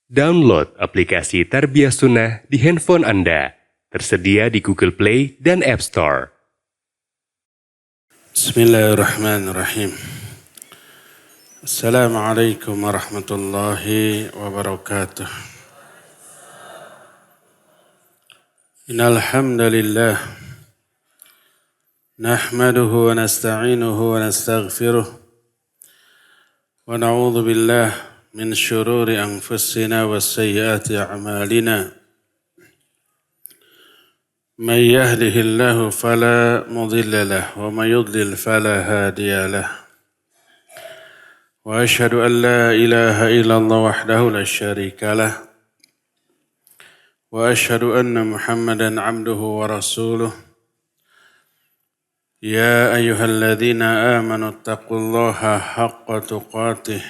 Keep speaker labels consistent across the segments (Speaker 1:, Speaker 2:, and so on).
Speaker 1: Download aplikasi Tarbiyah Sunnah di handphone Anda. Tersedia di Google Play dan App Store.
Speaker 2: Bismillahirrahmanirrahim. Assalamualaikum warahmatullahi wabarakatuh. Innal hamdalillah nahmaduhu wa nasta'inuhu wa nastaghfiruh wa na'udzu billah min syururi anfusina wa sayyiati a'malina. من يهده الله فلا مضل له ومن يضلل فلا هادي له وأشهد أن لا إله إلا الله وحده لا شريك له وأشهد أن محمدا عبده ورسوله يا أيها الذين آمنوا اتقوا الله حق تقاته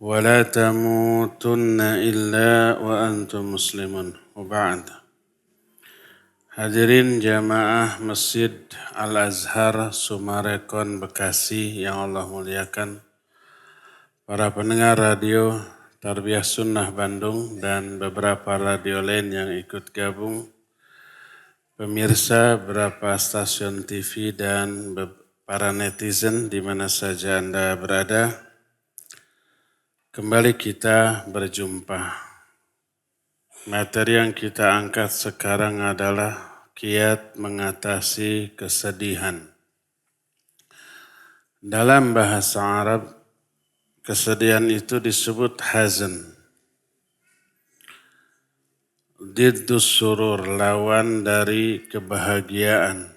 Speaker 2: ولا تموتن إلا وأنتم مسلمون وبعد. Hadirin jamaah Masjid Al-Azhar Sumarekon Bekasi yang Allah muliakan, para pendengar radio Tarbiyah Sunnah Bandung dan beberapa radio lain yang ikut gabung, pemirsa beberapa stasiun TV dan para netizen di mana saja Anda berada, kembali kita berjumpa. Materi yang kita angkat sekarang adalah kiat mengatasi kesedihan. Dalam bahasa Arab, kesedihan itu disebut hazan. Diddus surur, lawan dari kebahagiaan.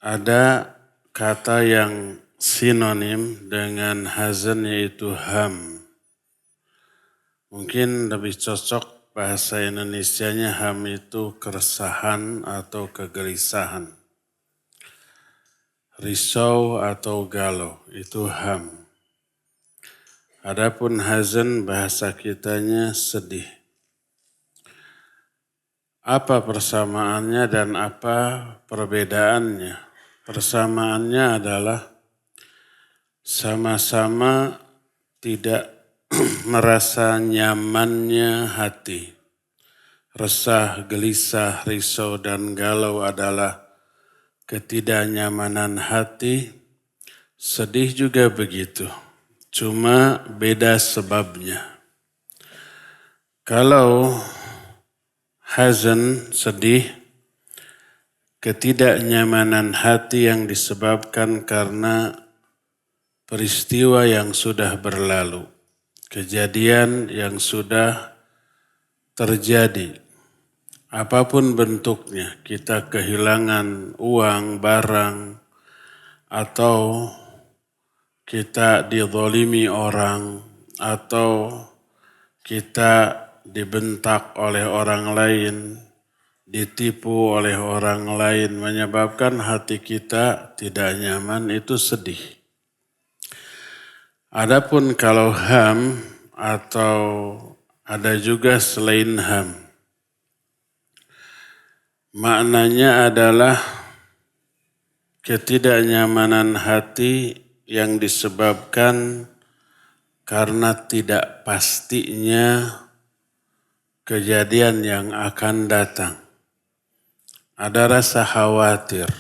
Speaker 2: Ada kata yang sinonim dengan hazan yaitu ham. Mungkin lebih cocok bahasa Indonesianya ham itu keresahan atau kegelisahan. Risau atau galau itu ham. Adapun hazan bahasa kitanya sedih. Apa persamaannya dan apa perbedaannya? Persamaannya adalah sama-sama tidak merasa nyamannya hati. Resah, gelisah, risau, dan galau adalah ketidaknyamanan hati. Sedih juga begitu, cuma beda sebabnya. Kalau hazan, sedih, ketidaknyamanan hati yang disebabkan karena peristiwa yang sudah berlalu. Kejadian yang sudah terjadi, apapun bentuknya, kita kehilangan uang, barang, atau kita dizalimi orang, atau kita dibentak oleh orang lain, ditipu oleh orang lain, menyebabkan hati kita tidak nyaman, itu sedih. Adapun kalau ham atau ada juga selain ham, maknanya adalah ketidaknyamanan hati yang disebabkan karena tidak pastinya kejadian yang akan datang. Ada rasa khawatir,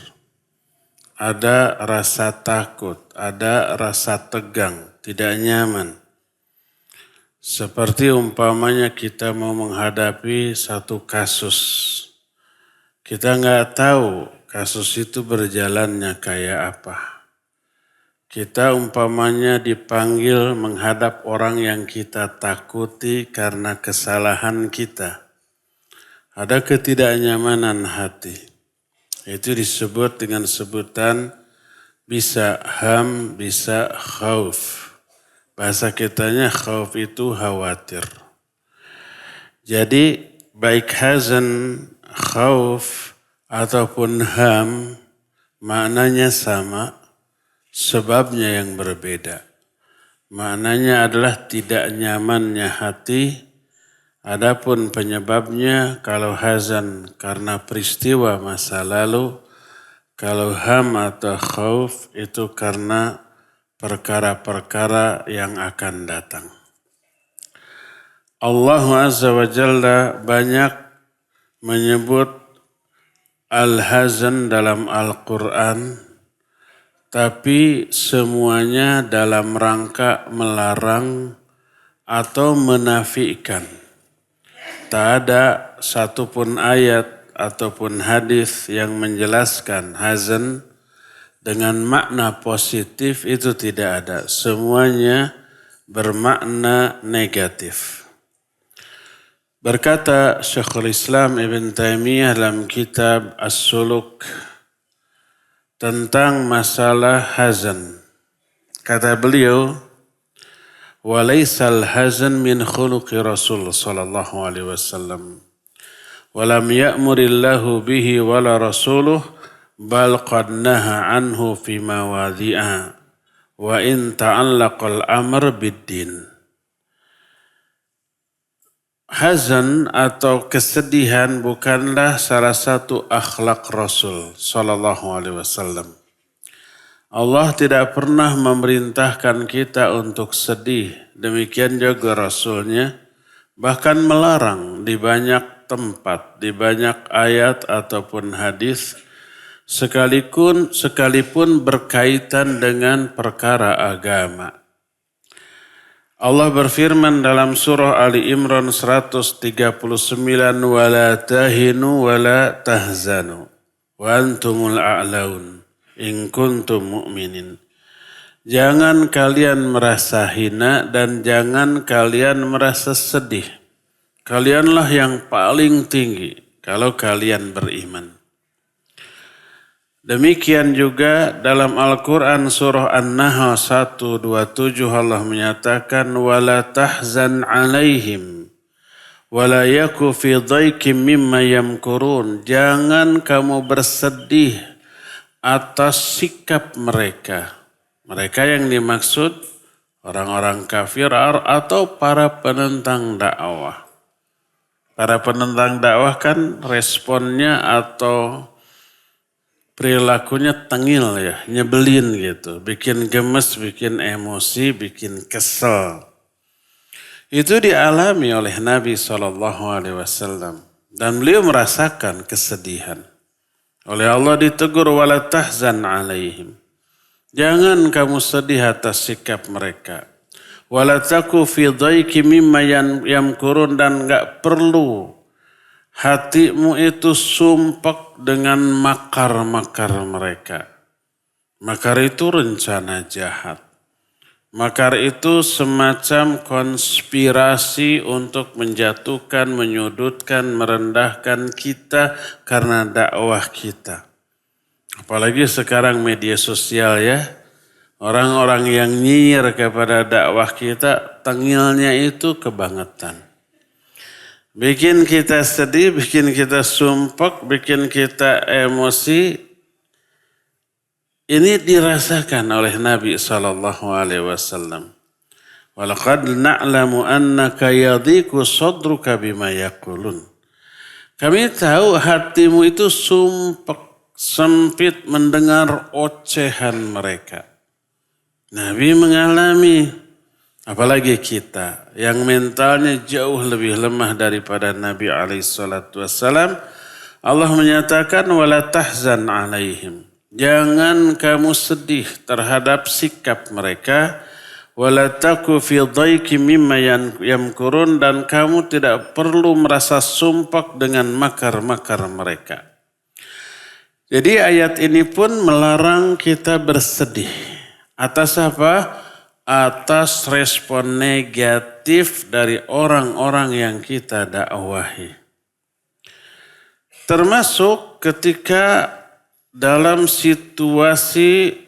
Speaker 2: ada rasa takut, ada rasa tegang, tidak nyaman. Seperti umpamanya kita mau menghadapi satu kasus. Kita nggak tahu kasus itu berjalannya kayak apa. Kita umpamanya dipanggil menghadap orang yang kita takuti karena kesalahan kita. Ada ketidaknyamanan hati. Itu disebut dengan sebutan bisa ham, bisa khauf. Bahasa kitanya khauf itu khawatir. Jadi baik hazan, khauf ataupun ham maknanya sama, sebabnya yang berbeda. Maknanya adalah tidak nyamannya hati. Adapun penyebabnya kalau hazan karena peristiwa masa lalu, kalau ham atau khauf itu karena perkara-perkara yang akan datang. Allah Azza wa Jalla banyak menyebut al-hazan dalam Al-Quran, tapi semuanya dalam rangka melarang atau menafikan. Tak ada satupun ayat ataupun hadis yang menjelaskan hazan dengan makna positif, itu tidak ada. Semuanya bermakna negatif. Berkata Syekhul Islam Ibn Taimiyah dalam kitab As-Suluk tentang masalah hazan. Kata beliau, walaisal hazan min khuluqi Rasul sallallahu alaihi wasallam. Walam ya'murillahu bihi wala rasuluh bal qad naha anhu fi mawadhi'a wa in ta'allaqal amr bid-din. Hazan atau kesedihan bukanlah salah satu akhlak Rasul sallallahu alaihi wasallam. Allah tidak pernah memerintahkan kita untuk sedih, demikian juga Rasulnya, bahkan melarang di banyak tempat, di banyak ayat ataupun hadis, sekalipun berkaitan dengan perkara agama. Allah berfirman dalam surah Ali Imran 139, وَلَا تَهِنُوا وَلَا تَهْزَنُوا وَأَنْتُمُ الْأَعْلَوْنَ in kuntum mu'minin. Jangan kalian merasa hina dan jangan kalian merasa sedih. Kalianlah yang paling tinggi kalau kalian beriman. Demikian juga dalam Al-Quran surah An-Nahl 127 Allah menyatakan wala tahzan alaihim wala yaku fi dhaikim mimma yamkurun. Jangan kamu bersedih atas sikap mereka. Mereka yang dimaksud orang-orang kafir atau para penentang dakwah. Para penentang dakwah kan responnya atau perilakunya tengil ya, nyebelin gitu. Bikin gemes, bikin emosi, bikin kesel. Itu dialami oleh Nabi SAW. Dan beliau merasakan kesedihan. Oleh Allah ditegur wala tahzan alaihim. Jangan kamu sedih atas sikap mereka. Wala taku fi dhaiki mimma yamkurun, dan enggak perlu hatimu itu sumpek dengan makar-makar mereka. Makar itu rencana jahat. Makar itu semacam konspirasi untuk menjatuhkan, menyudutkan, merendahkan kita karena dakwah kita. Apalagi sekarang media sosial ya. Orang-orang yang nyinyir kepada dakwah kita, tengilnya itu kebangetan. Bikin kita sedih, bikin kita sumpek, bikin kita emosi. Ini dirasakan oleh Nabi SAW. Walaqad na'lamu annaka yadhiku sadruka bima yaqulun. Kami tahu hatimu itu sumpek, sempit mendengar ocehan mereka. Nabi mengalami, apalagi kita yang mentalnya jauh lebih lemah daripada Nabi SAW. Allah menyatakan wala tahzan alaihim. Jangan kamu sedih terhadap sikap mereka. Wala taku fi dhaiki mimma yamkurun, dan kamu tidak perlu merasa sumpek dengan makar-makar mereka. Jadi ayat ini pun melarang kita bersedih. Atas apa? Atas respon negatif dari orang-orang yang kita dakwahi. Termasuk ketika dalam situasi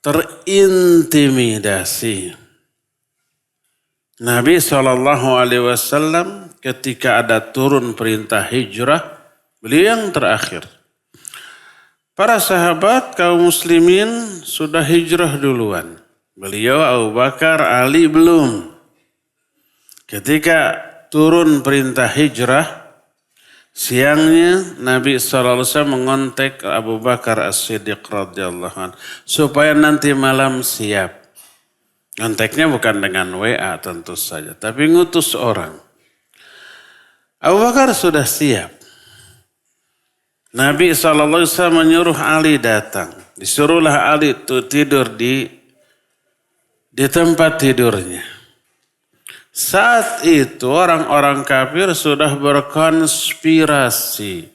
Speaker 2: terintimidasi. Nabi SAW ketika ada turun perintah hijrah, beliau yang terakhir. Para sahabat kaum muslimin sudah hijrah duluan. Beliau Abu Bakar, Ali belum. Ketika turun perintah hijrah, siangnya Nabi SAW mengontak Abu Bakar As-Siddiq radhiyallahu anhu supaya nanti malam siap. Kontaknya bukan dengan WA tentu saja, tapi ngutus orang. Abu Bakar sudah siap. Nabi SAW menyuruh Ali datang. Disuruhlah Ali tidur di tempat tidurnya. Saat itu orang-orang kafir sudah berkonspirasi.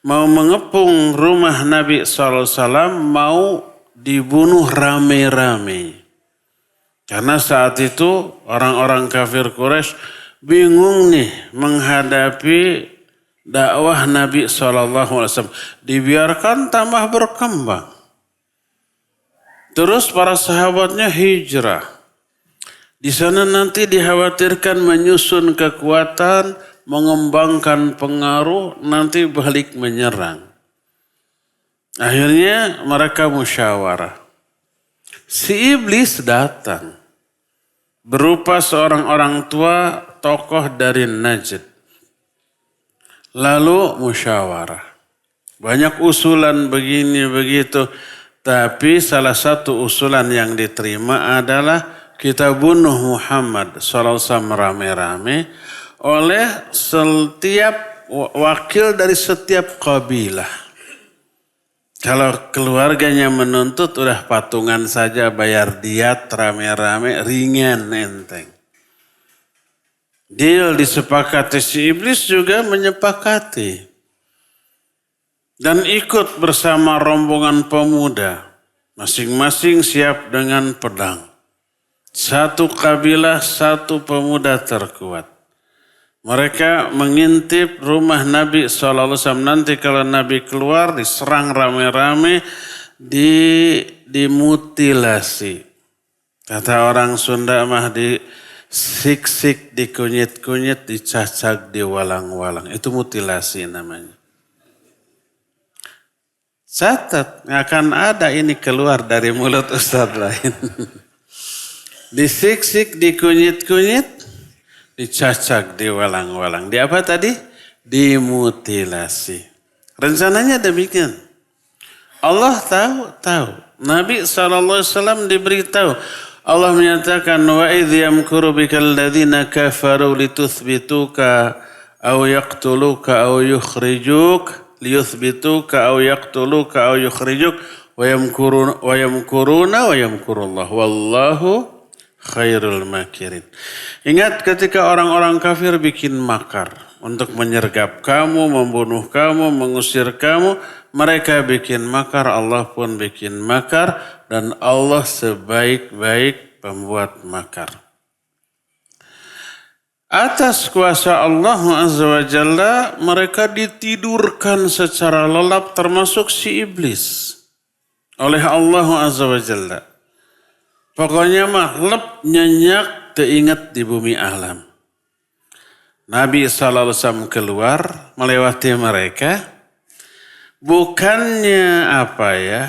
Speaker 2: Mau mengepung rumah Nabi SAW, mau dibunuh rame-rame. Karena saat itu orang-orang kafir Quraisy bingung nih menghadapi dakwah Nabi SAW. Dibiarkan tambah berkembang. Terus para sahabatnya hijrah. Di sana nanti dikhawatirkan menyusun kekuatan, mengembangkan pengaruh, nanti balik menyerang. Akhirnya mereka musyawarah. Si iblis datang. Berupa seorang orang tua tokoh dari Najd. Lalu musyawarah. Banyak usulan begini begitu. Tapi salah satu usulan yang diterima adalah kita bunuh Muhammad SAW rame-rame oleh setiap wakil dari setiap kabilah. Kalau keluarganya menuntut udah patungan saja bayar diat rame-rame ringan enteng. Deal disepakati, si iblis juga menyepakati. Dan ikut bersama rombongan pemuda. Masing-masing siap dengan pedang. Satu kabilah, satu pemuda terkuat. Mereka mengintip rumah Nabi SAW. Nanti kalau Nabi keluar diserang rame-rame, dimutilasi. Kata orang Sunda mah disik-sik, dikunyit-kunyit, dicacak, diwalang-walang. Itu mutilasi namanya. Catat, akan ada ini keluar dari mulut ustadz lain. Disik-sik, dikunyit-kunyit, dicacak, diwalang-walang. Di apa tadi? Dimutilasi. Rencananya demikian. Allah tahu. Nabi SAW diberitahu. Allah menyatakan, وَإِذْ يَمْكُرُ بِكَ الَّذِينَ كَفَرُوا لِتُثْبِتُوكَ أَوْ يَقْتُلُوكَ أَوْ يُخْرِجُوكَ لِيُثْبِتُوكَ أَوْ يَقْتُلُوكَ أَوْ يُخْرِجُوكَ وَيَمْكُرُونَ وَيَمْكُرُ اللَّهُ وَاللَّهُ khairul makirin. Ingat ketika orang-orang kafir bikin makar untuk menyergap kamu, membunuh kamu, mengusir kamu, mereka bikin makar, Allah pun bikin makar, dan Allah sebaik-baik pembuat makar. Atas kuasa Allah Azza wa Jalla mereka ditidurkan secara lelap termasuk si iblis oleh Allah Azza wa Jalla. Pokoknya mah lep nyenyak teringat di bumi alam. Nabi SAW keluar melewati mereka. Bukannya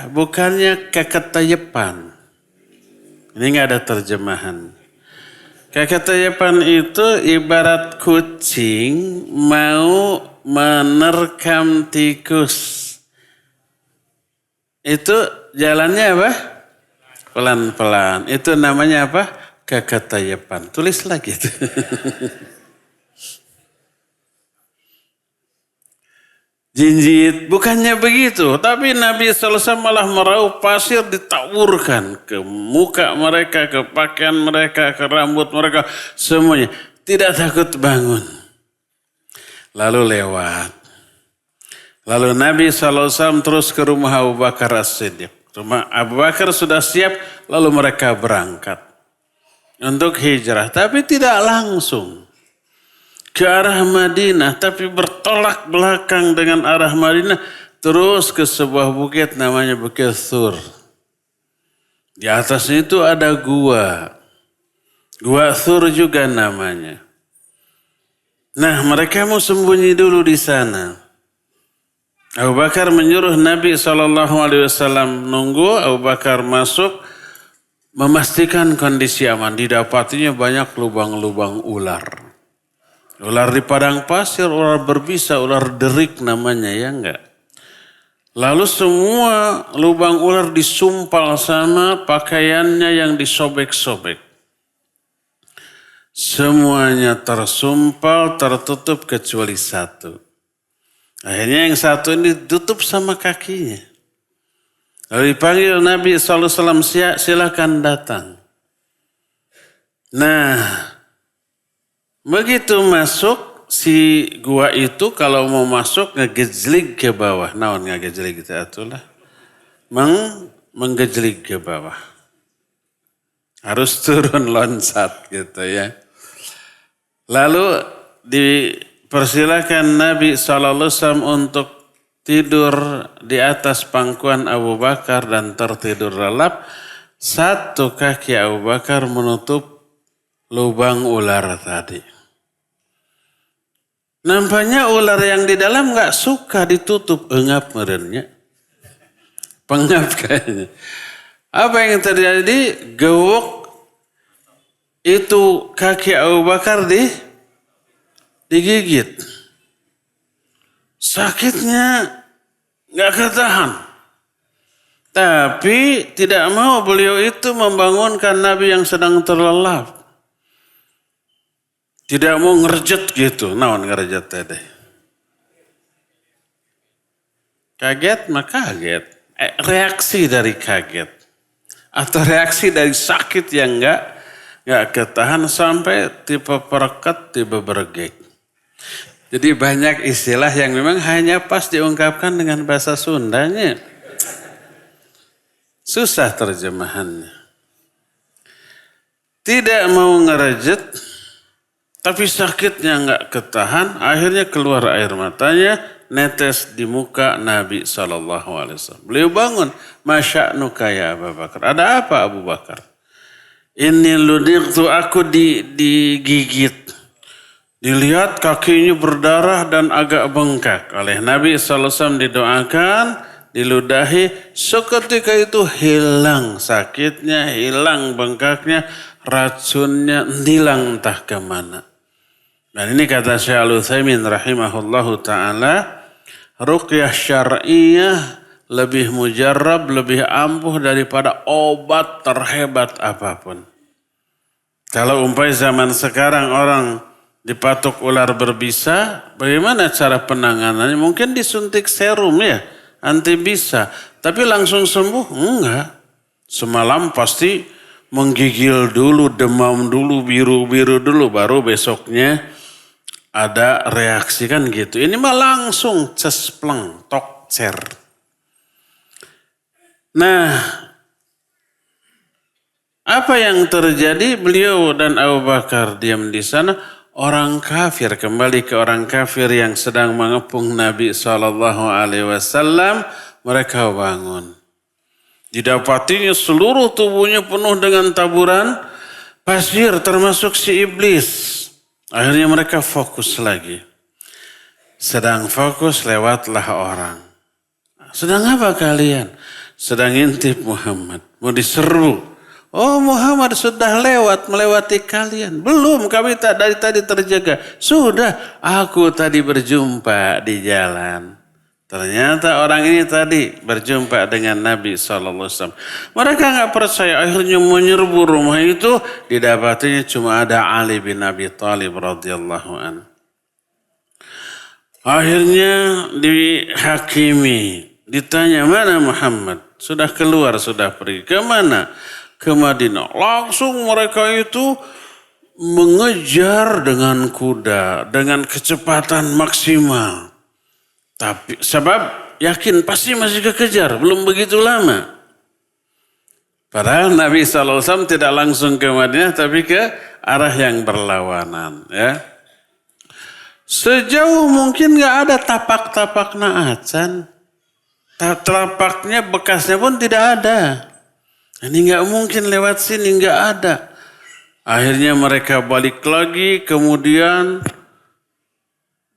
Speaker 2: bukannya keketayepan. Ini nggak ada terjemahan. Keketayepan itu ibarat kucing mau menerkam tikus. Itu jalannya apa? Pelan-pelan. Itu namanya apa? Keketayepan. Tulis lagi itu. Jinjit. Bukannya begitu. Tapi Nabi SAW malah meraup pasir ditaburkan ke muka mereka, ke pakaian mereka, ke rambut mereka. Semuanya. Tidak takut bangun. Lalu lewat. Lalu Nabi SAW terus ke rumah Abu Bakar As-Siddiq. Rumah Abu Bakar sudah siap, lalu mereka berangkat untuk hijrah. Tapi tidak langsung ke arah Madinah, tapi bertolak belakang dengan arah Madinah, terus ke sebuah bukit namanya Bukit Thur. Di atasnya itu ada gua. Gua Thur juga namanya. Nah, mereka mau sembunyi dulu di sana. Abu Bakar menyuruh Nabi SAW nunggu. Abu Bakar masuk memastikan kondisi aman. Didapatinya banyak lubang-lubang ular. Ular di padang pasir, ular berbisa, ular derik namanya, ya enggak? Lalu semua lubang ular disumpal sama pakaiannya yang disobek-sobek. Semuanya tersumpal, tertutup kecuali satu. Akhirnya yang satu ini ditutup sama kakinya. Lalu dipanggil Nabi SAW, silakan datang. Nah, begitu masuk si gua itu kalau mau masuk ngegejlik ke bawah. Naon ngegejlik itu atulah. Menggejlik ke bawah. Harus turun loncat gitu ya. Lalu dipersilakan Nabi SAW untuk tidur di atas pangkuan Abu Bakar dan tertidur lelap. Satu kaki Abu Bakar menutup lubang ular tadi. Nampaknya ular yang di dalam gak suka ditutup. Engap merenya. Pengap kayaknya. Apa yang terjadi? Gewok itu kaki Abu Bakar digigit. Sakitnya gak ketahan. Tapi tidak mau beliau itu membangunkan Nabi yang sedang terlelap. Tidak mau ngerjet gitu. Naon ngerjet tadi? Kaget maka kaget. Reaksi dari kaget. Atau reaksi dari sakit yang gak ketahan sampai tipe perekat, tipe bergeg. Jadi banyak istilah yang memang hanya pas diungkapkan dengan bahasa Sundanya. Susah terjemahannya. Tidak mau ngerejet, tapi sakitnya gak ketahan, akhirnya keluar air matanya, netes di muka Nabi SAW. Beliau bangun, masya'nuka ya Abu Bakar. Ada apa Abu Bakar? Ini ludiqtu, aku digigit. Dilihat kakinya berdarah dan agak bengkak. Oleh Nabi SAW didoakan, diludahi. Seketika itu hilang sakitnya, hilang bengkaknya, racunnya hilang entah kemana. Dan ini kata Syekh Al-Utsaimin rahimahullahu ta'ala, ruqyah syar'iyah lebih mujarrab, lebih ampuh daripada obat terhebat apapun. Kalau umpai zaman sekarang orang dipatok ular berbisa, bagaimana cara penanganannya? Mungkin disuntik serum ya, anti bisa. Tapi langsung sembuh? Enggak. Semalam pasti menggigil dulu, demam dulu, biru-biru dulu, baru besoknya ada reaksi kan gitu. Ini mah langsung cespleng, tokcer. Nah, apa yang terjadi? Beliau dan Abu Bakar diam di sana. Orang kafir, kembali ke orang kafir yang sedang mengepung Nabi SAW. Mereka bangun. Didapatinya seluruh tubuhnya penuh dengan taburan pasir termasuk si iblis. Akhirnya mereka fokus lagi. Sedang fokus lewatlah orang. Sedang apa kalian? Sedang intip Muhammad. Mau diserbu. Oh Muhammad sudah melewati kalian. Belum, kami dari tadi terjaga. Sudah, aku tadi berjumpa di jalan. Ternyata orang ini tadi berjumpa dengan Nabi SAW. Mereka gak percaya, akhirnya menyerbu rumah itu. Didapatinya cuma ada Ali bin Abi Thalib radhiyallahu anhu. Akhirnya dihakimi. Ditanya, mana Muhammad? Sudah keluar, sudah pergi. Kemana? Ke Madinah. Langsung mereka itu mengejar dengan kuda. Dengan kecepatan maksimal. Tapi sebab yakin pasti masih kekejar. Belum begitu lama. Padahal Nabi SAW tidak langsung ke Madinah. Tapi ke arah yang berlawanan. Ya. Sejauh mungkin gak ada tapak-tapak naacan. Telapaknya bekasnya pun tidak ada. Ini gak mungkin lewat sini, gak ada. Akhirnya mereka balik lagi, kemudian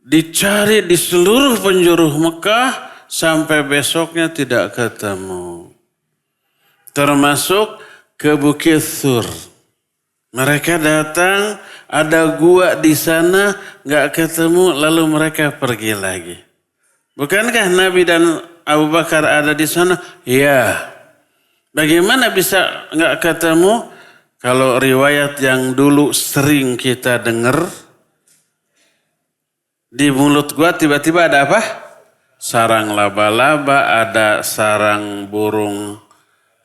Speaker 2: dicari di seluruh penjuru Mekah sampai besoknya tidak ketemu. Termasuk ke Bukit Thur. Mereka datang, ada gua di sana, gak ketemu, lalu mereka pergi lagi. Bukankah Nabi dan Abu Bakar ada di sana? Ya. Bagaimana bisa gak ketemu? Kalau riwayat yang dulu sering kita dengar, di mulut gua tiba-tiba ada apa? Sarang laba-laba, ada sarang burung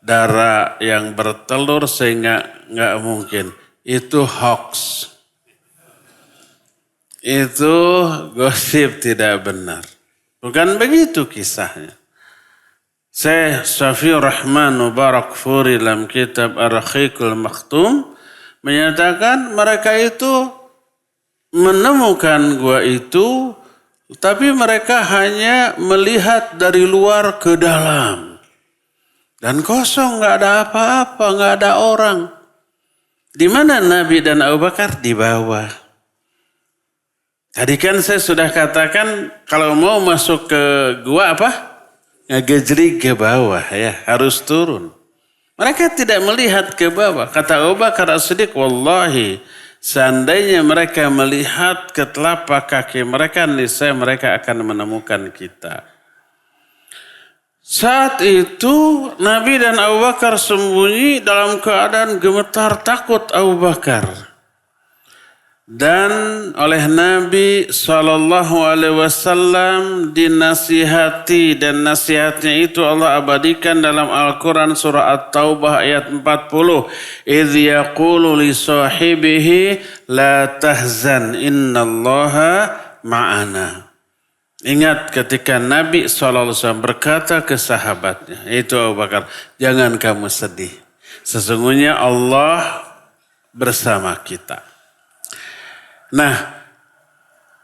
Speaker 2: dara yang bertelur sehingga nggak mungkin. Itu hoax. Itu gosip tidak benar. Bukan begitu kisahnya. Syekh Safiur Rahman Mubarak Furi dalam kitab Ar-Rahiqul Maktum menyatakan mereka itu menemukan gua itu, tapi mereka hanya melihat dari luar ke dalam. Dan kosong, nggak ada apa-apa, nggak ada orang. Di mana Nabi dan Abu Bakar? Di bawah. Tadi kan saya sudah katakan kalau mau masuk ke gua apa? Ngegejrik ke bawah ya, harus turun. Mereka tidak melihat ke bawah. Kata Abu Bakar As-Siddiq, wallahi seandainya mereka melihat ke telapak kaki mereka, niscaya mereka akan menemukan kita. Saat itu Nabi dan Abu Bakar sembunyi dalam keadaan gemetar takut Abu Bakar. Dan oleh Nabi SAW dinasihati, dan nasihatnya itu Allah abadikan dalam Al-Quran surah At-Taubah ayat 40. Idh yaqulu li sahibihi la tahzan innallaha ma'ana. Ingat ketika Nabi SAW berkata ke sahabatnya, yaitu Abu Bakar, jangan kamu sedih. Sesungguhnya Allah bersama kita. Nah,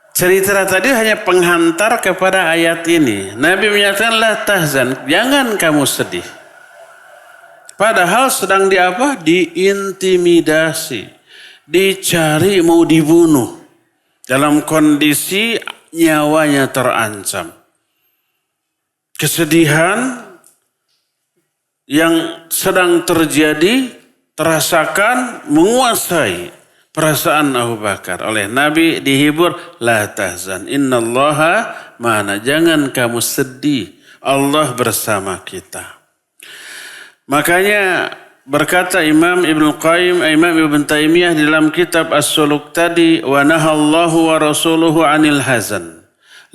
Speaker 2: cerita tadi hanya penghantar kepada ayat ini. Nabi menyatakan la tahzan, jangan kamu sedih. Padahal sedang diintimidasi, dicari mau dibunuh. Dalam kondisi nyawanya terancam. Kesedihan yang sedang terjadi terasakan menguasai perasaan Abu Bakar. Oleh Nabi dihibur, la tahzan innallaha ma'ana, jangan kamu sedih, Allah bersama kita. Makanya berkata Imam Ibn Qayyim, Imam Ibn Taimiyah dalam kitab As-Suluk tadi, wa nahallahu wa rasuluhu anil hazan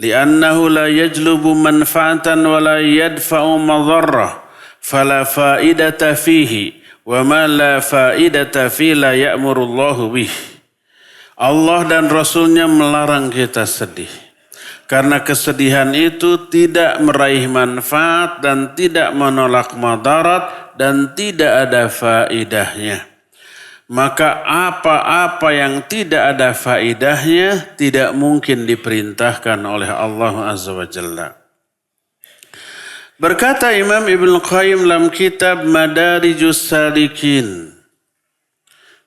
Speaker 2: li'annahu la yajlubu manfa'atan wa la yadfa'u madharrah fala fa'idata fihi wa ma la fa'idata fi la ya'murullahu bih. Allah dan Rasulnya melarang kita sedih. Karena kesedihan itu tidak meraih manfaat dan tidak menolak madarat dan tidak ada faidahnya. Maka apa-apa yang tidak ada faidahnya tidak mungkin diperintahkan oleh Allah Azza wa Jalla. Berkata Imam Ibn Qayyim dalam kitab Madarijus Salikin.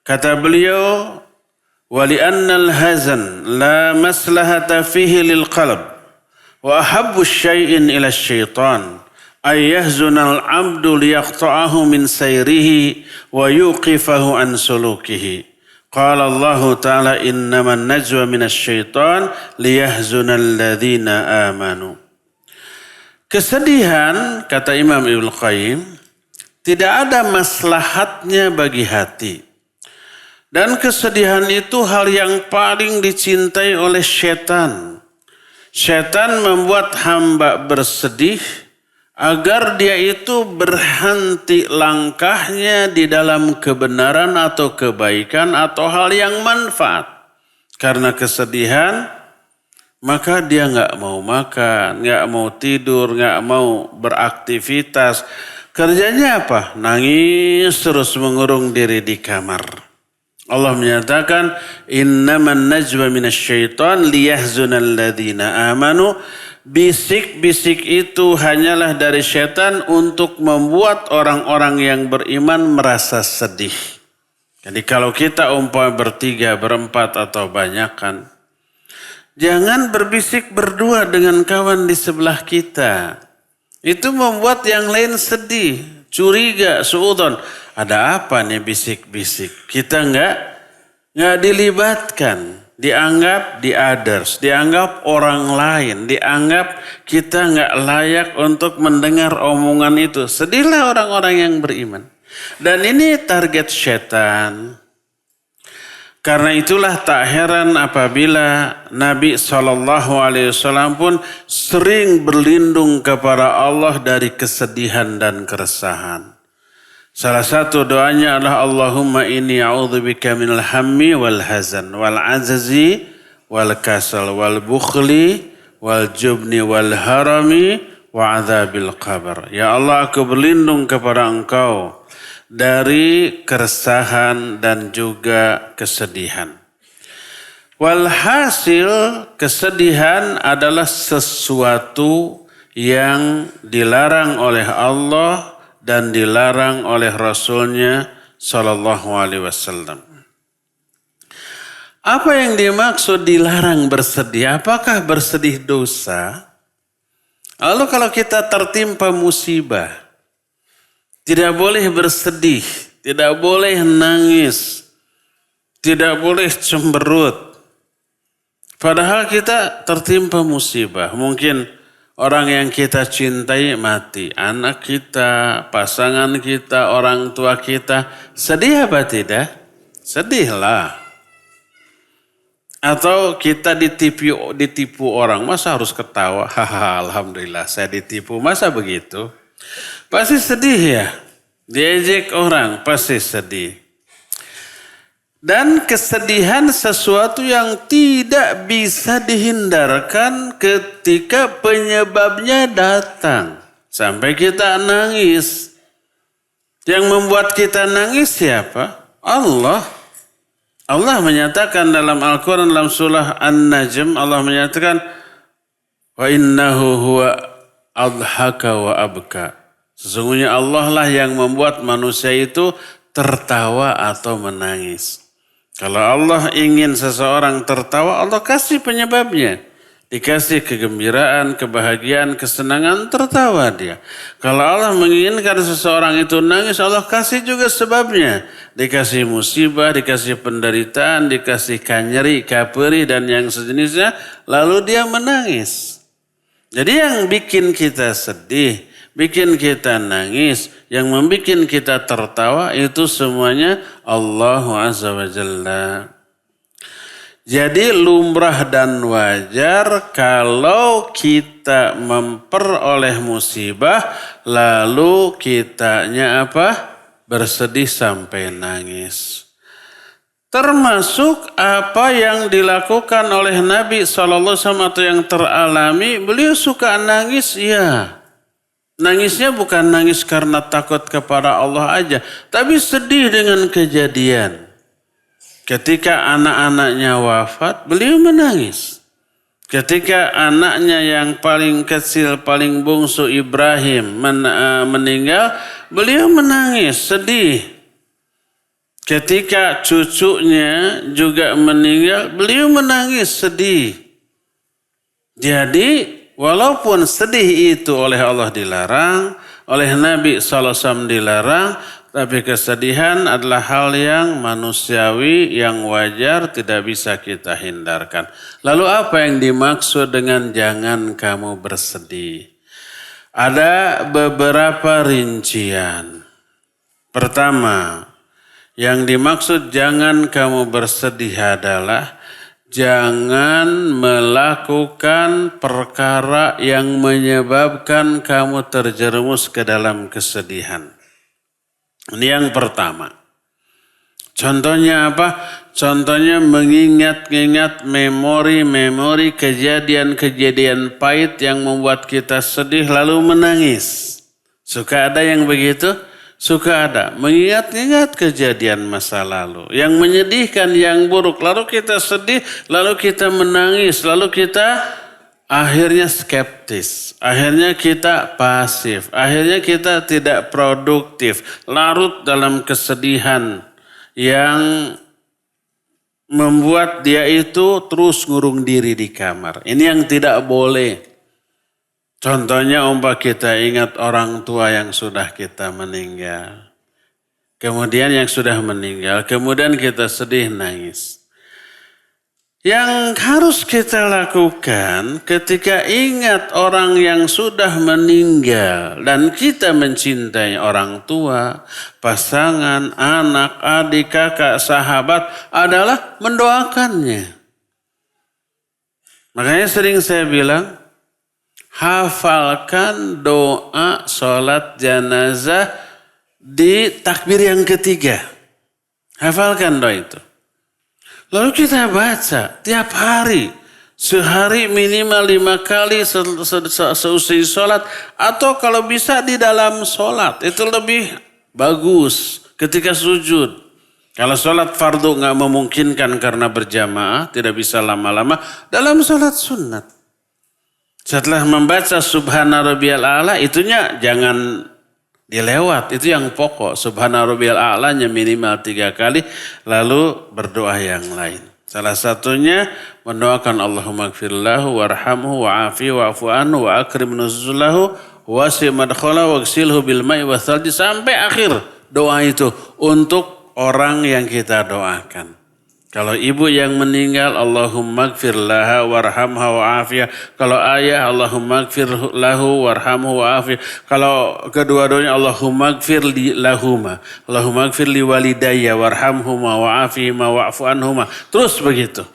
Speaker 2: Kata beliau, وَلِأَنَّ الْهَزَنْ لَا مَسْلَهَةَ فِيهِ لِلْقَلْبِ وَأَحَبُّ الشَّيْءٍ إِلَى الشَّيْطَانِ أَنْ يَهْزُنَ الْعَبْدُ لِيَقْطَعَهُ مِنْ سَيْرِهِ وَيُوقِفَهُ عَنْ سُلُوكِهِ قال الله تعالى إنما النجوى من الشيطان ليحزن الذين آمنوا. Kesedihan, kata Imam Ibnu Qayyim, tidak ada maslahatnya bagi hati. Dan kesedihan itu hal yang paling dicintai oleh setan. Setan membuat hamba bersedih agar dia itu berhenti langkahnya di dalam kebenaran atau kebaikan atau hal yang manfaat. Karena kesedihan, maka dia nggak mau makan, nggak mau tidur, nggak mau beraktivitas. Kerjanya apa? Nangis terus mengurung diri di kamar. Allah menyatakan, innaman najwa minasyaitan liyahzunal ladzina amanu. Bisik-bisik itu hanyalah dari syaitan untuk membuat orang-orang yang beriman merasa sedih. Jadi kalau kita umpama bertiga, berempat atau banyakan, jangan berbisik berdua dengan kawan di sebelah kita. Itu membuat yang lain sedih, curiga, suudon. Ada apa nih bisik-bisik? Kita nggak dilibatkan, dianggap di others, dianggap orang lain, dianggap kita nggak layak untuk mendengar omongan itu. Sedihlah orang-orang yang beriman. Dan ini target setan. Karena itulah tak heran apabila Nabi SAW pun sering berlindung kepada Allah dari kesedihan dan keresahan. Salah satu doanya adalah Allahumma inni a'udzubika minal hammi wal hazan wal azazi wal kasal wal bukhli wal jubni wal harami wa adzabil qabr. Ya Allah, aku berlindung kepada Engkau dari keresahan dan juga kesedihan. Walhasil, kesedihan adalah sesuatu yang dilarang oleh Allah dan dilarang oleh Rasulnya Sallallahu Alaihi Wasallam. Apa yang dimaksud dilarang bersedih? Apakah bersedih dosa? Lalu kalau kita tertimpa musibah, tidak boleh bersedih, tidak boleh nangis, tidak boleh cemberut. Padahal kita tertimpa musibah. Mungkin orang yang kita cintai mati, anak kita, pasangan kita, orang tua kita. Sedih apa tidak? Sedihlah. Atau kita ditipu orang, masa harus ketawa? Haha, alhamdulillah saya ditipu, masa begitu? Pasti sedih ya, diejek orang pasti sedih. Dan kesedihan sesuatu yang tidak bisa dihindarkan ketika penyebabnya datang. Sampai kita nangis. Yang membuat kita nangis siapa? Allah. Allah menyatakan dalam Al-Quran dalam surah An-Najm, Allah menyatakan wa innahu huwa adhaka wa abka. Sesungguhnya Allah lah yang membuat manusia itu tertawa atau menangis. Kalau Allah ingin seseorang tertawa, Allah kasih penyebabnya. Dikasih kegembiraan, kebahagiaan, kesenangan, tertawa dia. Kalau Allah menginginkan seseorang itu nangis, Allah kasih juga sebabnya. Dikasih musibah, dikasih penderitaan, dikasih nyeri, kaperi, dan yang sejenisnya, lalu dia menangis. Jadi yang bikin kita sedih, bikin kita nangis, yang membuat kita tertawa itu semuanya Allah Azza wa Jalla. Jadi lumrah dan wajar kalau kita memperoleh musibah lalu kitanya apa? Bersedih sampai nangis. Termasuk apa yang dilakukan oleh Nabi SAW atau yang teralami, beliau suka nangis ya. Nangisnya bukan nangis karena takut kepada Allah aja, tapi sedih dengan kejadian. Ketika anak-anaknya wafat, beliau menangis. Ketika anaknya yang paling kecil, paling bungsu Ibrahim meninggal, beliau menangis, sedih. Ketika cucunya juga meninggal, beliau menangis, sedih. Jadi, walaupun sedih itu oleh Allah dilarang, oleh Nabi SAW dilarang, tapi kesedihan adalah hal yang manusiawi, yang wajar, tidak bisa kita hindarkan. Lalu apa yang dimaksud dengan jangan kamu bersedih? Ada beberapa rincian. Pertama, yang dimaksud jangan kamu bersedih adalah jangan melakukan perkara yang menyebabkan kamu terjerumus ke dalam kesedihan. Ini yang pertama. Contohnya apa? Contohnya mengingat-ingat memori-memori kejadian-kejadian pahit yang membuat kita sedih lalu menangis. Suka ada yang begitu? Suka ada. Mengingat-ingat kejadian masa lalu. Yang menyedihkan, yang buruk. Lalu kita sedih, lalu kita menangis, lalu kita akhirnya skeptis, akhirnya kita pasif, akhirnya kita tidak produktif, larut dalam kesedihan yang membuat dia itu terus ngurung diri di kamar. Ini yang tidak boleh. Contohnya umpama kita ingat orang tua yang sudah kita meninggal, kemudian yang sudah meninggal, kemudian kita sedih nangis. Yang harus kita lakukan ketika ingat orang yang sudah meninggal dan kita mencintai orang tua, pasangan, anak, adik, kakak, sahabat adalah mendoakannya. Makanya sering saya bilang, hafalkan doa sholat jenazah di takbir yang ketiga. Hafalkan doa itu. Lalu kita baca tiap hari, sehari minimal 5 kali seusai sholat. Atau kalau bisa di dalam sholat, itu lebih bagus ketika sujud. Kalau sholat fardu nggak memungkinkan karena berjamaah, tidak bisa lama-lama, dalam sholat sunat. Setelah membaca subhana rabbiyal a'la, itunya jangan dilewat, itu yang pokok. Subhana rabbiyal a'lanya minimal 3 kali, lalu berdoa yang lain. Salah satunya mendoakan Allahumma gfirlahu warhamhu wa'afi wa'afu anhu wa akrim nuzulahu wasi' madkhalahu wagsilhu bil ma'i wa thalji, sampai akhir doa itu untuk orang yang kita doakan. Kalau ibu yang meninggal, Allahumma gfir laha warhamha wa'afiyah. Kalau ayah, Allahumma gfir lahu warhamhu wa'afiyah. Kalau kedua-duanya, Allahumma gfir lahuma. Allahumma gfir li walidayya warhamhuma wa'afihima wa'afu anhuma. Terus begitu.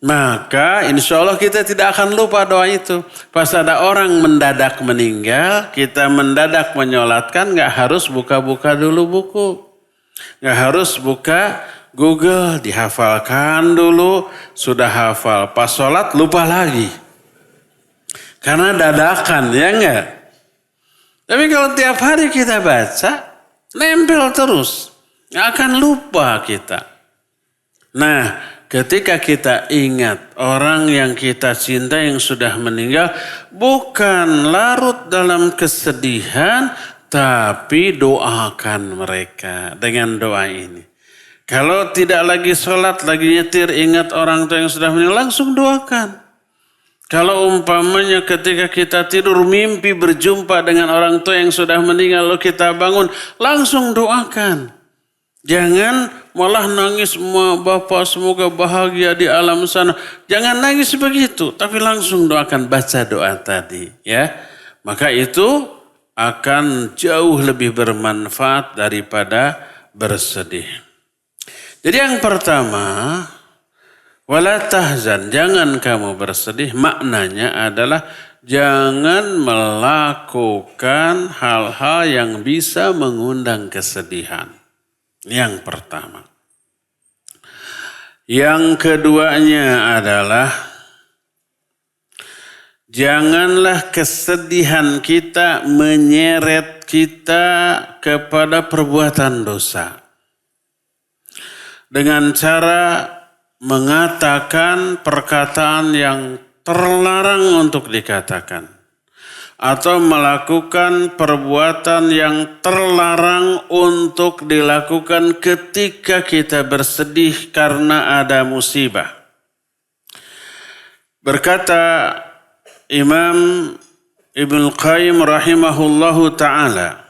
Speaker 2: Maka insya Allah kita tidak akan lupa doa itu. Pas ada orang mendadak meninggal, kita mendadak menyolatkan, gak harus buka-buka dulu buku. Gak harus buka Google, dihafalkan dulu, sudah hafal. Pas sholat lupa lagi. Karena dadakan, ya enggak? Tapi kalau tiap hari kita baca, nempel terus. Nggak akan lupa kita. Nah, ketika kita ingat orang yang kita cinta yang sudah meninggal, bukan larut dalam kesedihan, tapi doakan mereka dengan doa ini. Kalau tidak lagi sholat, lagi nyetir, ingat orang tua yang sudah meninggal, langsung doakan. Kalau umpamanya ketika kita tidur mimpi berjumpa dengan orang tua yang sudah meninggal, lalu kita bangun, langsung doakan. Jangan malah nangis, Bapak semoga bahagia di alam sana. Jangan nangis begitu, tapi langsung doakan, baca doa tadi. Ya, maka itu akan jauh lebih bermanfaat daripada bersedih. Jadi yang pertama, wala tahzan, jangan kamu bersedih, maknanya adalah jangan melakukan hal-hal yang bisa mengundang kesedihan. Yang pertama. Yang keduanya adalah janganlah kesedihan kita menyeret kita kepada perbuatan dosa. Dengan cara mengatakan perkataan yang terlarang untuk dikatakan. Atau melakukan perbuatan yang terlarang untuk dilakukan ketika kita bersedih karena ada musibah. Berkata Imam Ibnu Qayyim rahimahullahu ta'ala,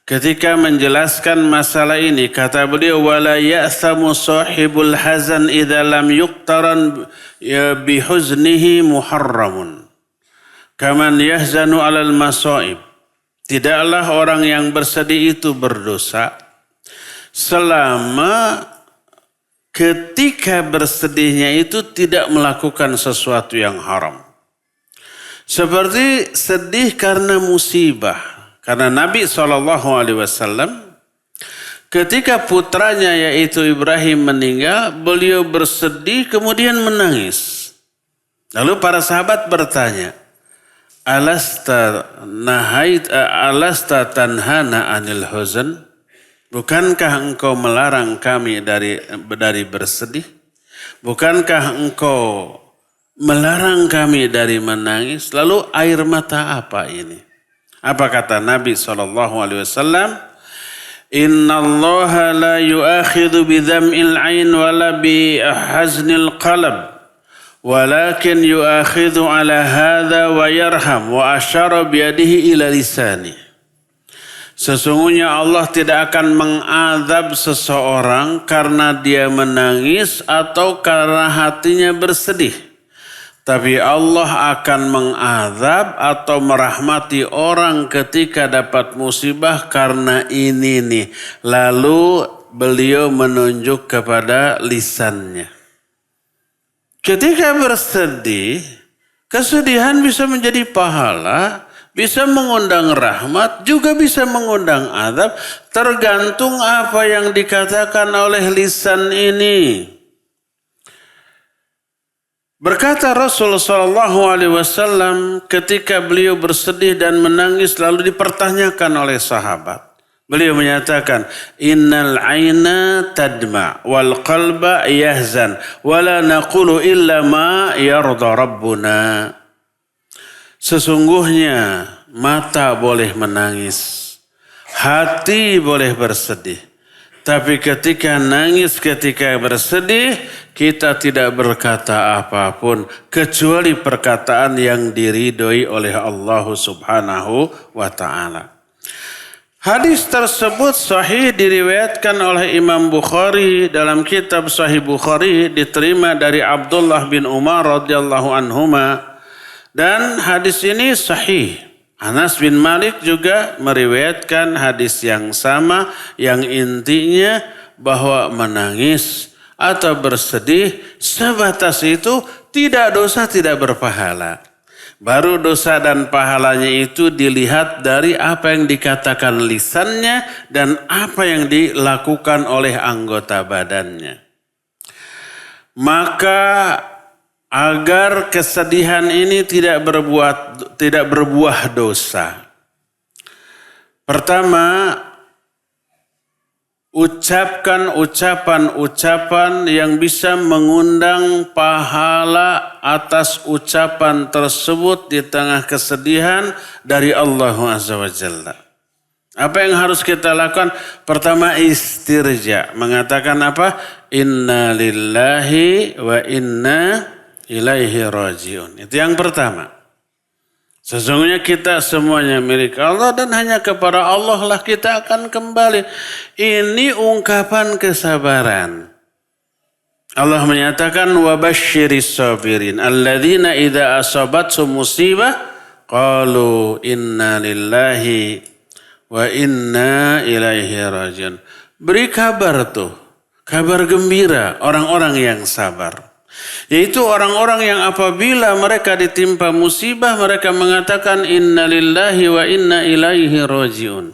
Speaker 2: ketika menjelaskan masalah ini, kata beliau, wala ya'thamu sahibul hazan idza lam yuqtaran bihuznihi muharramun kaman yahzanu 'alal masaib. Tidaklah orang yang bersedih itu berdosa selama ketika bersedihnya itu tidak melakukan sesuatu yang haram. Seperti sedih karena musibah. Karena Nabi SAW ketika putranya yaitu Ibrahim meninggal, beliau bersedih kemudian menangis. Lalu para sahabat bertanya, Alasta tanhana anil huzn? Bukankah engkau melarang kami dari bersedih? Bukankah engkau melarang kami dari menangis? Lalu air mata apa ini? Apa kata Nabi SAW? Inna allaha la yu'akhidhu bidham'il ain wala bihaznil qalb. Walakin yu'akhidhu ala hadha wa yarham wa asyara biyadihi ila lisani. Sesungguhnya Allah tidak akan mengazab seseorang karena dia menangis atau karena hatinya bersedih. Tapi Allah akan mengazab atau merahmati orang ketika dapat musibah karena ini nih. Lalu beliau menunjuk kepada lisannya. Ketika bersedih, kesedihan bisa menjadi pahala, bisa mengundang rahmat, juga bisa mengundang azab, tergantung apa yang dikatakan oleh lisan ini. Berkata Rasulullah SAW ketika beliau bersedih dan menangis lalu dipertanyakan oleh sahabat. Beliau menyatakan, innal aina tadma wal qalba yahzan wala naqulu illa ma yarda rabbuna. Sesungguhnya mata boleh menangis, hati boleh bersedih. Tapi ketika nangis, ketika bersedih, kita tidak berkata apapun kecuali perkataan yang diridhoi oleh Allah Subhanahu wa Ta'ala. Hadis tersebut sahih diriwayatkan oleh Imam Bukhari dalam kitab Sahih Bukhari, diterima dari Abdullah bin Umar radhiyallahu anhuma. Dan hadis ini sahih. Anas bin Malik juga meriwayatkan hadis yang sama yang intinya bahwa menangis atau bersedih sebatas itu tidak dosa, tidak berpahala. Baru dosa dan pahalanya itu dilihat dari apa yang dikatakan lisannya dan apa yang dilakukan oleh anggota badannya. Maka agar kesedihan ini tidak berbuah dosa. Pertama, ucapkan ucapan-ucapan yang bisa mengundang pahala atas ucapan tersebut di tengah kesedihan dari Allah Azza wa Jalla. Apa yang harus kita lakukan? Pertama, istirja. Mengatakan apa? Inna lillahi wa inna ilaihi rajiun. Itu yang pertama. Sesungguhnya kita semuanya milik Allah dan hanya kepada Allah lah kita akan kembali. Ini ungkapan kesabaran. Allah menyatakan wa basyiris sabirin alladzina idza asabathum musibah qalu inna lillahi wa inna ilaihi rajiun. Beri kabar tuh, kabar gembira orang-orang yang sabar. Yaitu orang-orang yang apabila mereka ditimpa musibah, mereka mengatakan inna lillahi wa inna ilaihi rajiun.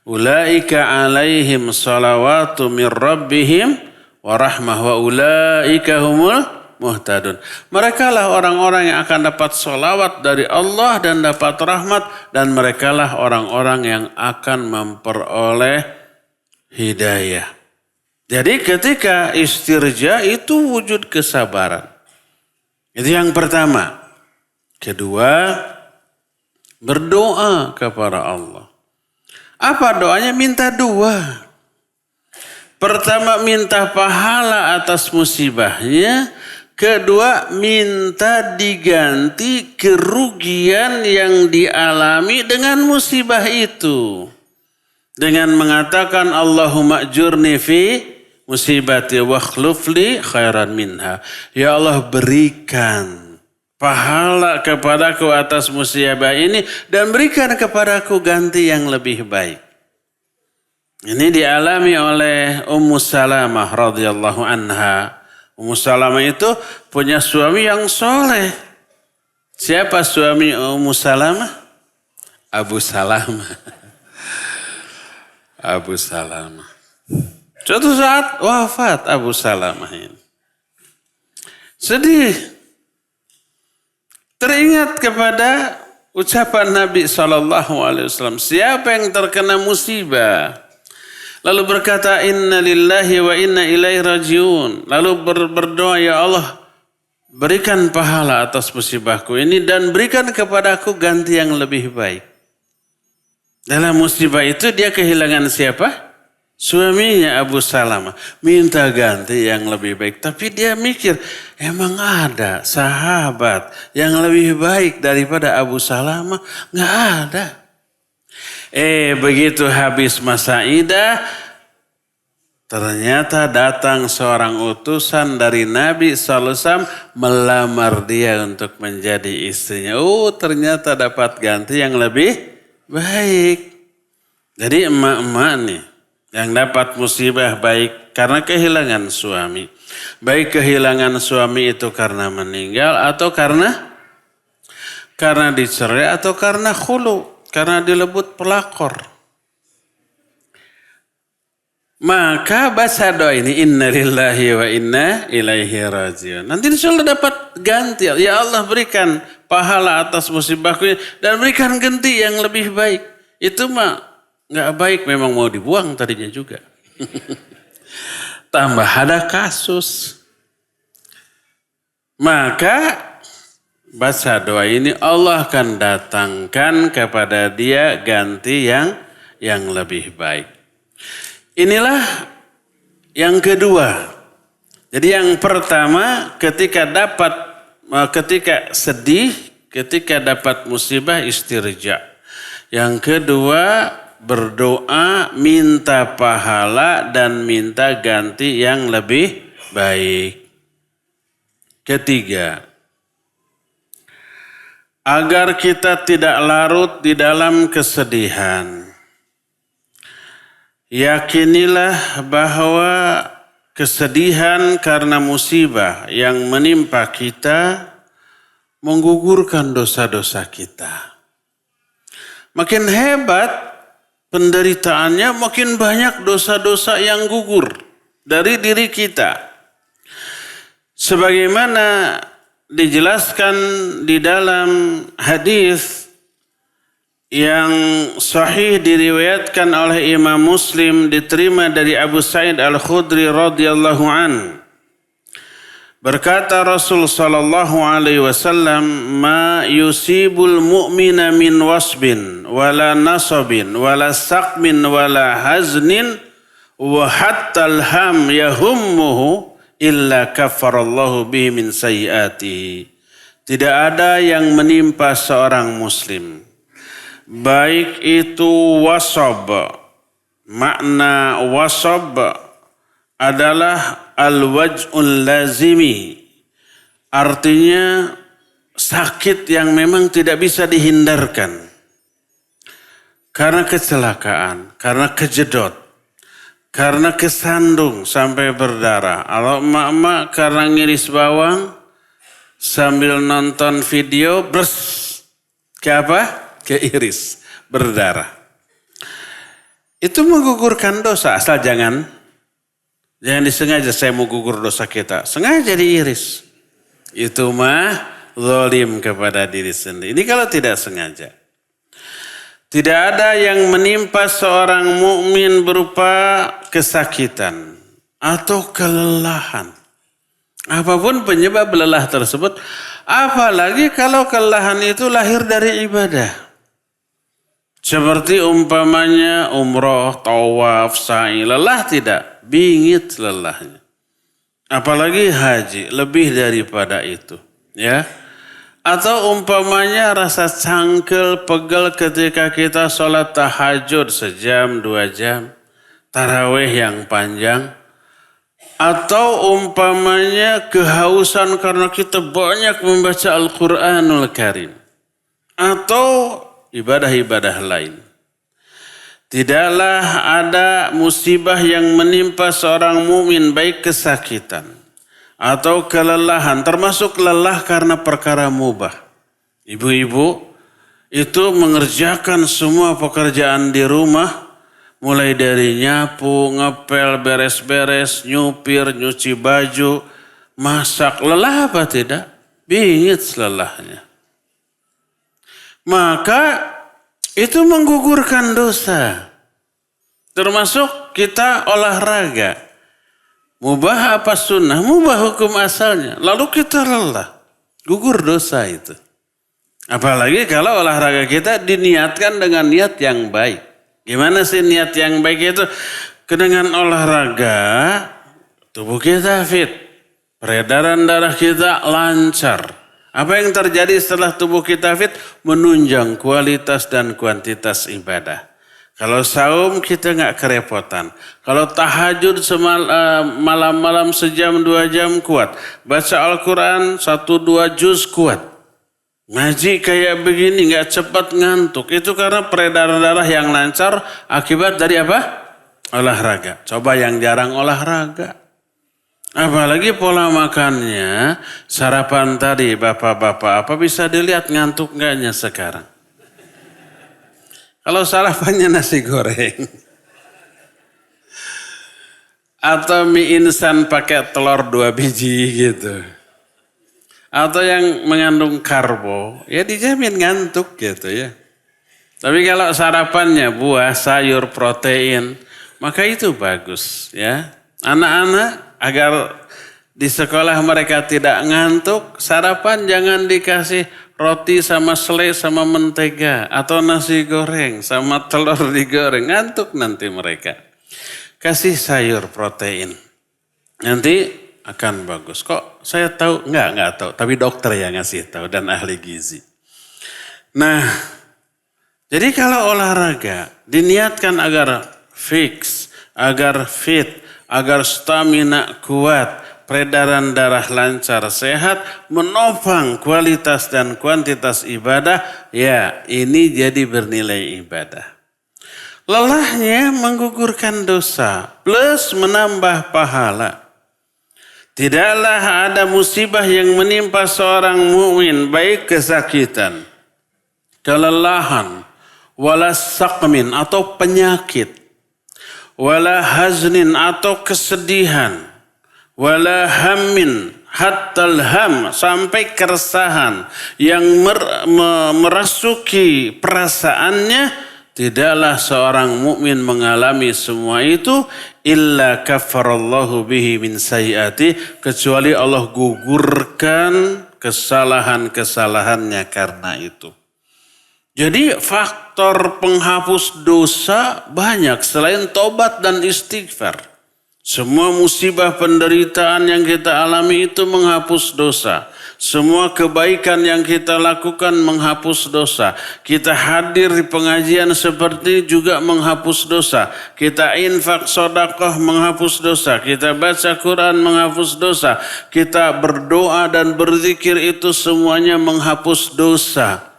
Speaker 2: Ulaika alaihim salawatu min rabbihim wa rahmah wa ulaika humul muhtadun. Mereka lah orang-orang yang akan dapat salawat dari Allah dan dapat rahmat. Dan mereka lah orang-orang yang akan memperoleh hidayah. Jadi ketika istirja itu wujud kesabaran. Itu yang pertama. Kedua, berdoa kepada Allah. Apa doanya? Minta dua. Pertama, minta pahala atas musibahnya. Kedua, minta diganti kerugian yang dialami dengan musibah itu. Dengan mengatakan Allahumma ajurni fi musibati wa akhlufli khairan minha. Ya Allah, berikan pahala kepadaku atas musibah ini dan berikan kepadaku ganti yang lebih baik. Ini dialami oleh Ummu Salamah radhiyallahu anha. Ummu Salamah itu punya suami yang soleh. Siapa suami Ummu Salamah? Abu Salamah. Abu Salamah. Suatu saat wafat Abu Salamah ini. Sedih. Teringat kepada ucapan Nabi SAW. Siapa yang terkena musibah? Lalu berkata inna lillahi wa inna ilaihi rajiun. Lalu berdoa, ya Allah, berikan pahala atas musibahku ini dan berikan kepadaku ganti yang lebih baik. Dalam musibah itu dia kehilangan siapa? Suaminya Abu Salamah. Minta ganti yang lebih baik. Tapi dia mikir, emang ada sahabat yang lebih baik daripada Abu Salamah? Nggak ada. Begitu habis masa iddah, ternyata datang seorang utusan dari Nabi SAW melamar dia untuk menjadi istrinya. Ternyata dapat ganti yang lebih baik. Jadi emak-emak nih yang dapat musibah baik karena kehilangan suami. Baik kehilangan suami itu karena meninggal atau karena dicerai atau karena khulu, karena dilebut pelakor. Maka baca doa ini, inna lillahi wa inna ilaihi rajiun. Nanti insya Allah dapat ganti. Ya Allah berikan pahala atas musibahku dan berikan ganti yang lebih baik. Itu mah nggak baik, memang mau dibuang tadinya juga. Tambah ada kasus. Maka baca doa ini, Allah akan datangkan kepada dia ganti yang lebih baik. Inilah yang kedua. Jadi yang pertama ketika sedih, ketika dapat musibah istirja. Yang kedua berdoa minta pahala dan minta ganti yang lebih baik. Ketiga, agar kita tidak larut di dalam kesedihan. Yakinilah bahwa kesedihan karena musibah yang menimpa kita menggugurkan dosa-dosa kita. Makin hebat penderitaannya, makin banyak dosa-dosa yang gugur dari diri kita. Sebagaimana dijelaskan di dalam hadis yang sahih diriwayatkan oleh Imam Muslim, diterima dari Abu Sa'id Al-Khudri radhiyallahu an. Berkata Rasul sallallahu alaihi wasallam, "Ma yusibul mu'mina min wasbin wala nasabin wala saqmin wala haznin wa hatta al-ham yahummuhu illa kaffarallahu bihi min sayyiatihi." Tidak ada yang menimpa seorang muslim, baik itu wasab. Makna wasab adalah al-waj'ul lazimi. Artinya sakit yang memang tidak bisa dihindarkan. Karena kecelakaan, karena kejedot, karena kesandung sampai berdarah. Kalau emak-emak karena ngiris bawang sambil nonton video, ke apa? Keiris, berdarah. Itu menggugurkan dosa, asal jangan disengaja saya mau gugur dosa kita. Sengaja diiris. Itu mah zalim kepada diri sendiri. Ini kalau tidak sengaja. Tidak ada yang menimpa seorang mukmin berupa kesakitan atau kelelahan. Apapun penyebab lelah tersebut, apalagi kalau kelelahan itu lahir dari ibadah. Seperti umpamanya umroh, tawaf, sa'i, lelah tidak? Bingit lelahnya. Apalagi haji, lebih daripada itu. Ya. Atau umpamanya rasa cangkel, pegel ketika kita sholat tahajud sejam, 2 jam. Tarawih yang panjang. Atau umpamanya kehausan karena kita banyak membaca Al-Quranul Karim. Atau ibadah-ibadah lain. Tidaklah ada musibah yang menimpa seorang mukmin baik kesakitan atau kelelahan, termasuk lelah karena perkara mubah. Ibu-ibu itu mengerjakan semua pekerjaan di rumah, mulai dari nyapu, ngepel, beres-beres, nyupir, nyuci baju, masak. Lelah apa tidak? Bingit lelahnya. Maka itu menggugurkan dosa. Termasuk kita olahraga. Mubah apa sunnah? Mubah hukum asalnya. Lalu kita lelah. Gugur dosa itu. Apalagi kalau olahraga kita diniatkan dengan niat yang baik. Gimana sih niat yang baik itu? Dengan olahraga, tubuh kita fit. Peredaran darah kita lancar. Apa yang terjadi setelah tubuh kita fit? Menunjang kualitas dan kuantitas ibadah. Kalau saum kita nggak kerepotan. Kalau tahajud malam-malam sejam 2 jam kuat. Baca Al-Quran 1-2 juz kuat. Ngaji kayak begini nggak cepat ngantuk. Itu karena peredaran darah yang lancar akibat dari apa? Olahraga. Coba yang jarang olahraga. Apalagi pola makannya, sarapan tadi bapak-bapak apa bisa dilihat ngantuk enggaknya sekarang. Kalau sarapannya nasi goreng. Atau mie instan pakai telur 2 biji gitu. Atau yang mengandung karbo, ya dijamin ngantuk gitu ya. Tapi kalau sarapannya buah, sayur, protein, maka itu bagus ya. Anak-anak agar di sekolah mereka tidak ngantuk, sarapan jangan dikasih roti sama selai sama mentega atau nasi goreng sama telur digoreng, ngantuk nanti mereka. Kasih sayur protein, nanti akan bagus. Kok saya tahu? Enggak tahu, tapi dokter yang ngasih tahu dan ahli gizi. Nah, jadi kalau olahraga diniatkan agar fix, agar fit, agar stamina kuat, peredaran darah lancar, sehat, menopang kualitas dan kuantitas ibadah, ya ini jadi bernilai ibadah. Lelahnya menggugurkan dosa, plus menambah pahala. Tidaklah ada musibah yang menimpa seorang mukmin, baik kesakitan, kelelahan, wala saqmin atau penyakit, wala haznin atau kesedihan, wala hammin hattal ham sampai keresahan yang merasuki perasaannya, tidaklah seorang mukmin mengalami semua itu illa kafarallahu bihi min sayyiati, kecuali Allah gugurkan kesalahan-kesalahannya karena itu. Jadi faktor penghapus dosa banyak selain tobat dan istighfar. Semua musibah penderitaan yang kita alami itu menghapus dosa. Semua kebaikan yang kita lakukan menghapus dosa. Kita hadir di pengajian seperti juga menghapus dosa. Kita infak sedekah menghapus dosa. Kita baca Quran menghapus dosa. Kita berdoa dan berzikir itu semuanya menghapus dosa.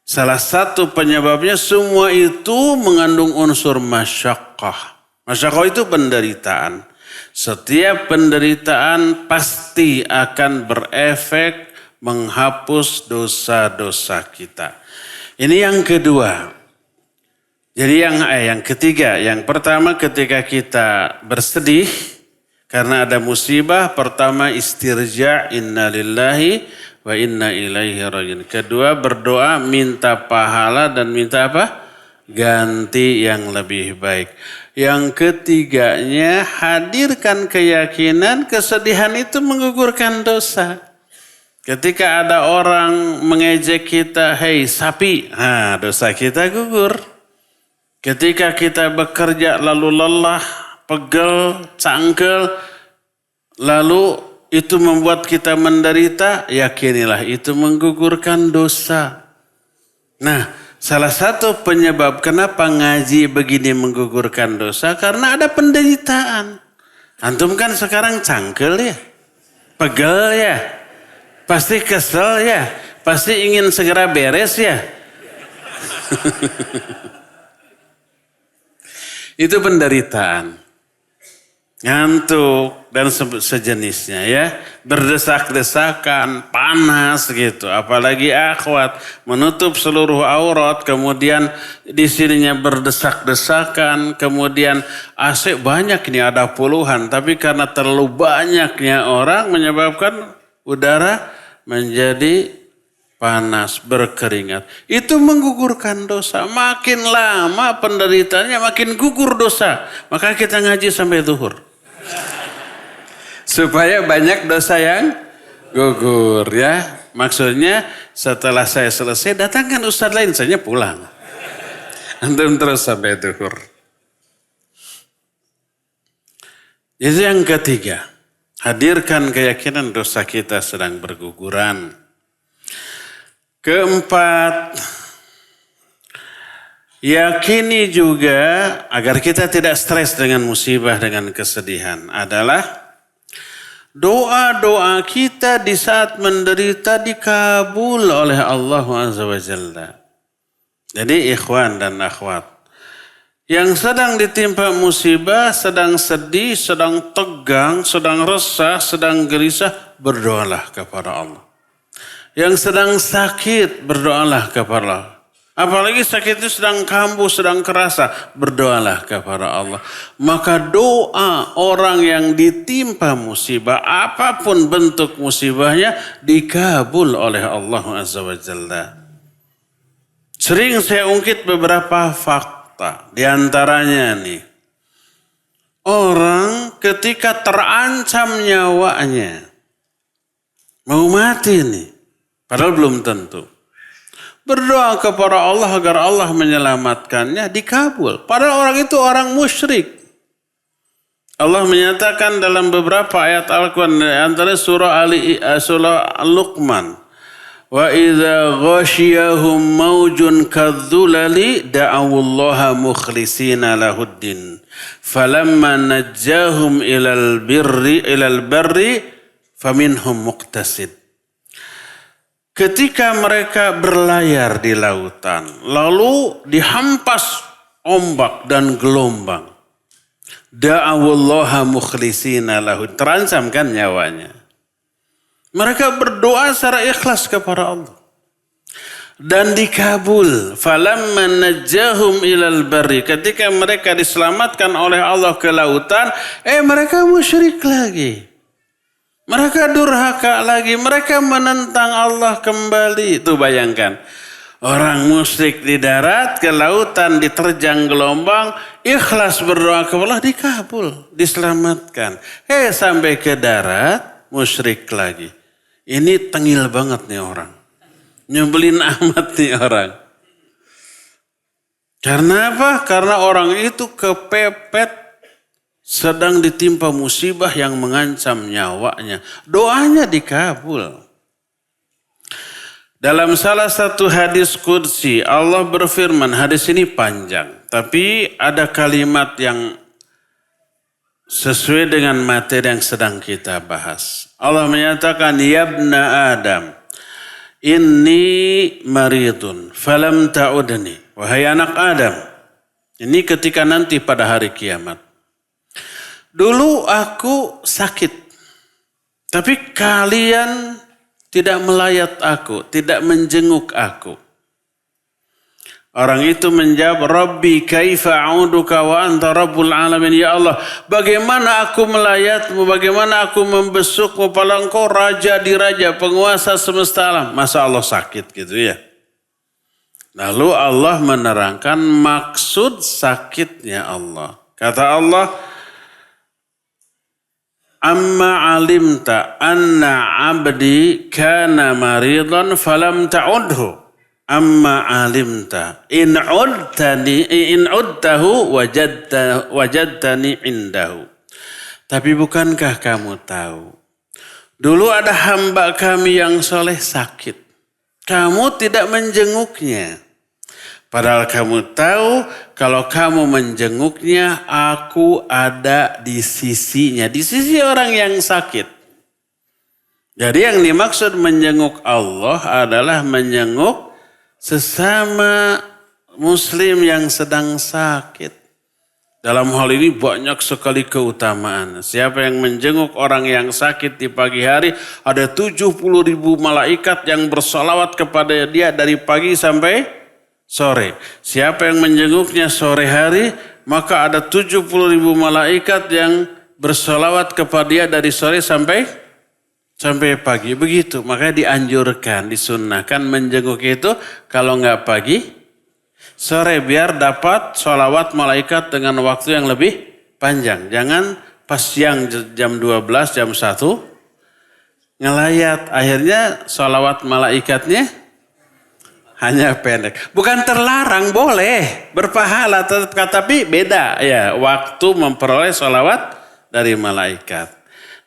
Speaker 2: Salah satu penyebabnya semua itu mengandung unsur masyaqqah. Masyaqqah itu penderitaan. Setiap penderitaan pasti akan berefek menghapus dosa-dosa kita. Ini yang kedua. Jadi yang ketiga, yang pertama ketika kita bersedih karena ada musibah, pertama istirja, inna lillahi wa inna ilaihi rajiun. Kedua berdoa minta pahala dan minta apa? Ganti yang lebih baik. Yang ketiganya hadirkan keyakinan kesedihan itu menggugurkan dosa. Ketika ada orang mengejek kita, hei sapi, dosa kita gugur. Ketika kita bekerja lalu lelah, pegel, cangkel, lalu itu membuat kita menderita, yakinilah itu menggugurkan dosa. Nah, salah satu penyebab kenapa ngaji begini menggugurkan dosa, karena ada penderitaan. Antum kan sekarang cangkel ya, pegel ya, pasti kesel ya, pasti ingin segera beres ya. Itu penderitaan. Ngantuk dan sejenisnya ya, berdesak-desakan, panas gitu, apalagi akhwat menutup seluruh aurat, kemudian di sininya berdesak-desakan, kemudian AC banyak nih ada puluhan, tapi karena terlalu banyaknya orang menyebabkan udara menjadi panas, berkeringat. Itu menggugurkan dosa. Makin lama penderitaannya makin gugur dosa. Maka kita ngaji sampai zuhur. Supaya banyak dosa yang gugur ya. Maksudnya setelah saya selesai datangkan ustadz lain, saya pulang. Antum terus sampai zuhur. Itu yang ketiga. Hadirkan keyakinan dosa kita sedang berguguran. Keempat, Yakini juga agar kita tidak stres dengan musibah, dengan kesedihan adalah doa-doa kita di saat menderita dikabul oleh Allah Azza wa Jalla. Jadi ikhwan dan akhwat, yang sedang ditimpa musibah, sedang sedih, sedang tegang, sedang resah, sedang gelisah, berdoalah kepada Allah. Yang sedang sakit, berdoalah kepada Allah. Apalagi sakit itu sedang kambuh, sedang kerasa, berdoalah kepada Allah. Maka doa orang yang ditimpa musibah, apapun bentuk musibahnya, dikabul oleh Allah Azza wa Jalla. Sering saya ungkit beberapa fakta. Di antaranya nih, orang ketika terancam nyawanya, mau mati nih, padahal belum tentu. Berdoa kepada Allah agar Allah menyelamatkannya, dikabul. Padahal orang itu orang musyrik. Allah menyatakan dalam beberapa ayat Al-Quran, antara surah Luqman, wa idza ghasyiyahum maujun kadzulali da'awullaha mukhlishina lahuddin falamma najjahum ilal barri faminhum muqtasid. Ketika mereka berlayar di lautan, lalu dihampas ombak dan gelombang, da'awullaha mukhlishina lahu, terancam kan nyawanya. Mereka berdoa secara ikhlas kepada Allah. Dan dikabul. Falamma najjahum ilal barri. Ketika mereka diselamatkan oleh Allah ke lautan, mereka musyrik lagi. Mereka durhaka lagi, mereka menentang Allah kembali. Itu bayangkan, orang musyrik di darat, ke lautan diterjang gelombang, ikhlas berdoa kepada Allah, dikabul, diselamatkan. Sampai ke darat, musyrik lagi. Ini tengil banget nih orang. Nyebelin amat nih orang. Karena apa? Karena orang itu kepepet, sedang ditimpa musibah yang mengancam nyawanya. Doanya dikabul. Dalam salah satu hadis qudsi, Allah berfirman, hadis ini panjang. Tapi ada kalimat yang sesuai dengan materi yang sedang kita bahas. Allah menyatakan, Yabna Adam, inni maridun, falam ta'udni. Wahai anak Adam, ini ketika nanti pada hari kiamat. Dulu aku sakit, tapi kalian tidak melayat aku, tidak menjenguk aku. Orang itu menjawab, Rabbi kaifa a'uduka wa anta rabbul alamin. Ya Allah, bagaimana aku melayatmu, bagaimana aku membesukmu, padahal engkau raja di raja, penguasa semesta alam. Masa Allah sakit gitu ya? Lalu Allah menerangkan maksud sakitnya Allah. Kata Allah, amma alimta anna abdi kana maridan falam ta'udhu. Amma alimta in udtahu wajadtani indahu. Tapi bukankah kamu tahu, dulu ada hamba kami yang soleh sakit, kamu tidak menjenguknya. Padahal kamu tahu kalau kamu menjenguknya, aku ada di sisinya, di sisi orang yang sakit. Jadi yang dimaksud menjenguk Allah adalah menjenguk sesama muslim yang sedang sakit. Dalam hal ini banyak sekali keutamaan. Siapa yang menjenguk orang yang sakit di pagi hari, ada 70.000 malaikat yang bersolawat kepada dia dari pagi sampai sore. Siapa yang menjenguknya sore hari, maka ada 70.000 malaikat yang bersolawat kepada dia dari sore sampai pagi. Begitu, makanya dianjurkan, disunnahkan menjenguk itu kalau nggak pagi, sore, biar dapat sholawat malaikat dengan waktu yang lebih panjang. Jangan pas siang jam 12, jam 1 ngelayat. Akhirnya sholawat malaikatnya hanya pendek. Bukan terlarang, boleh, berpahala, tapi beda ya waktu memperoleh sholawat dari malaikat.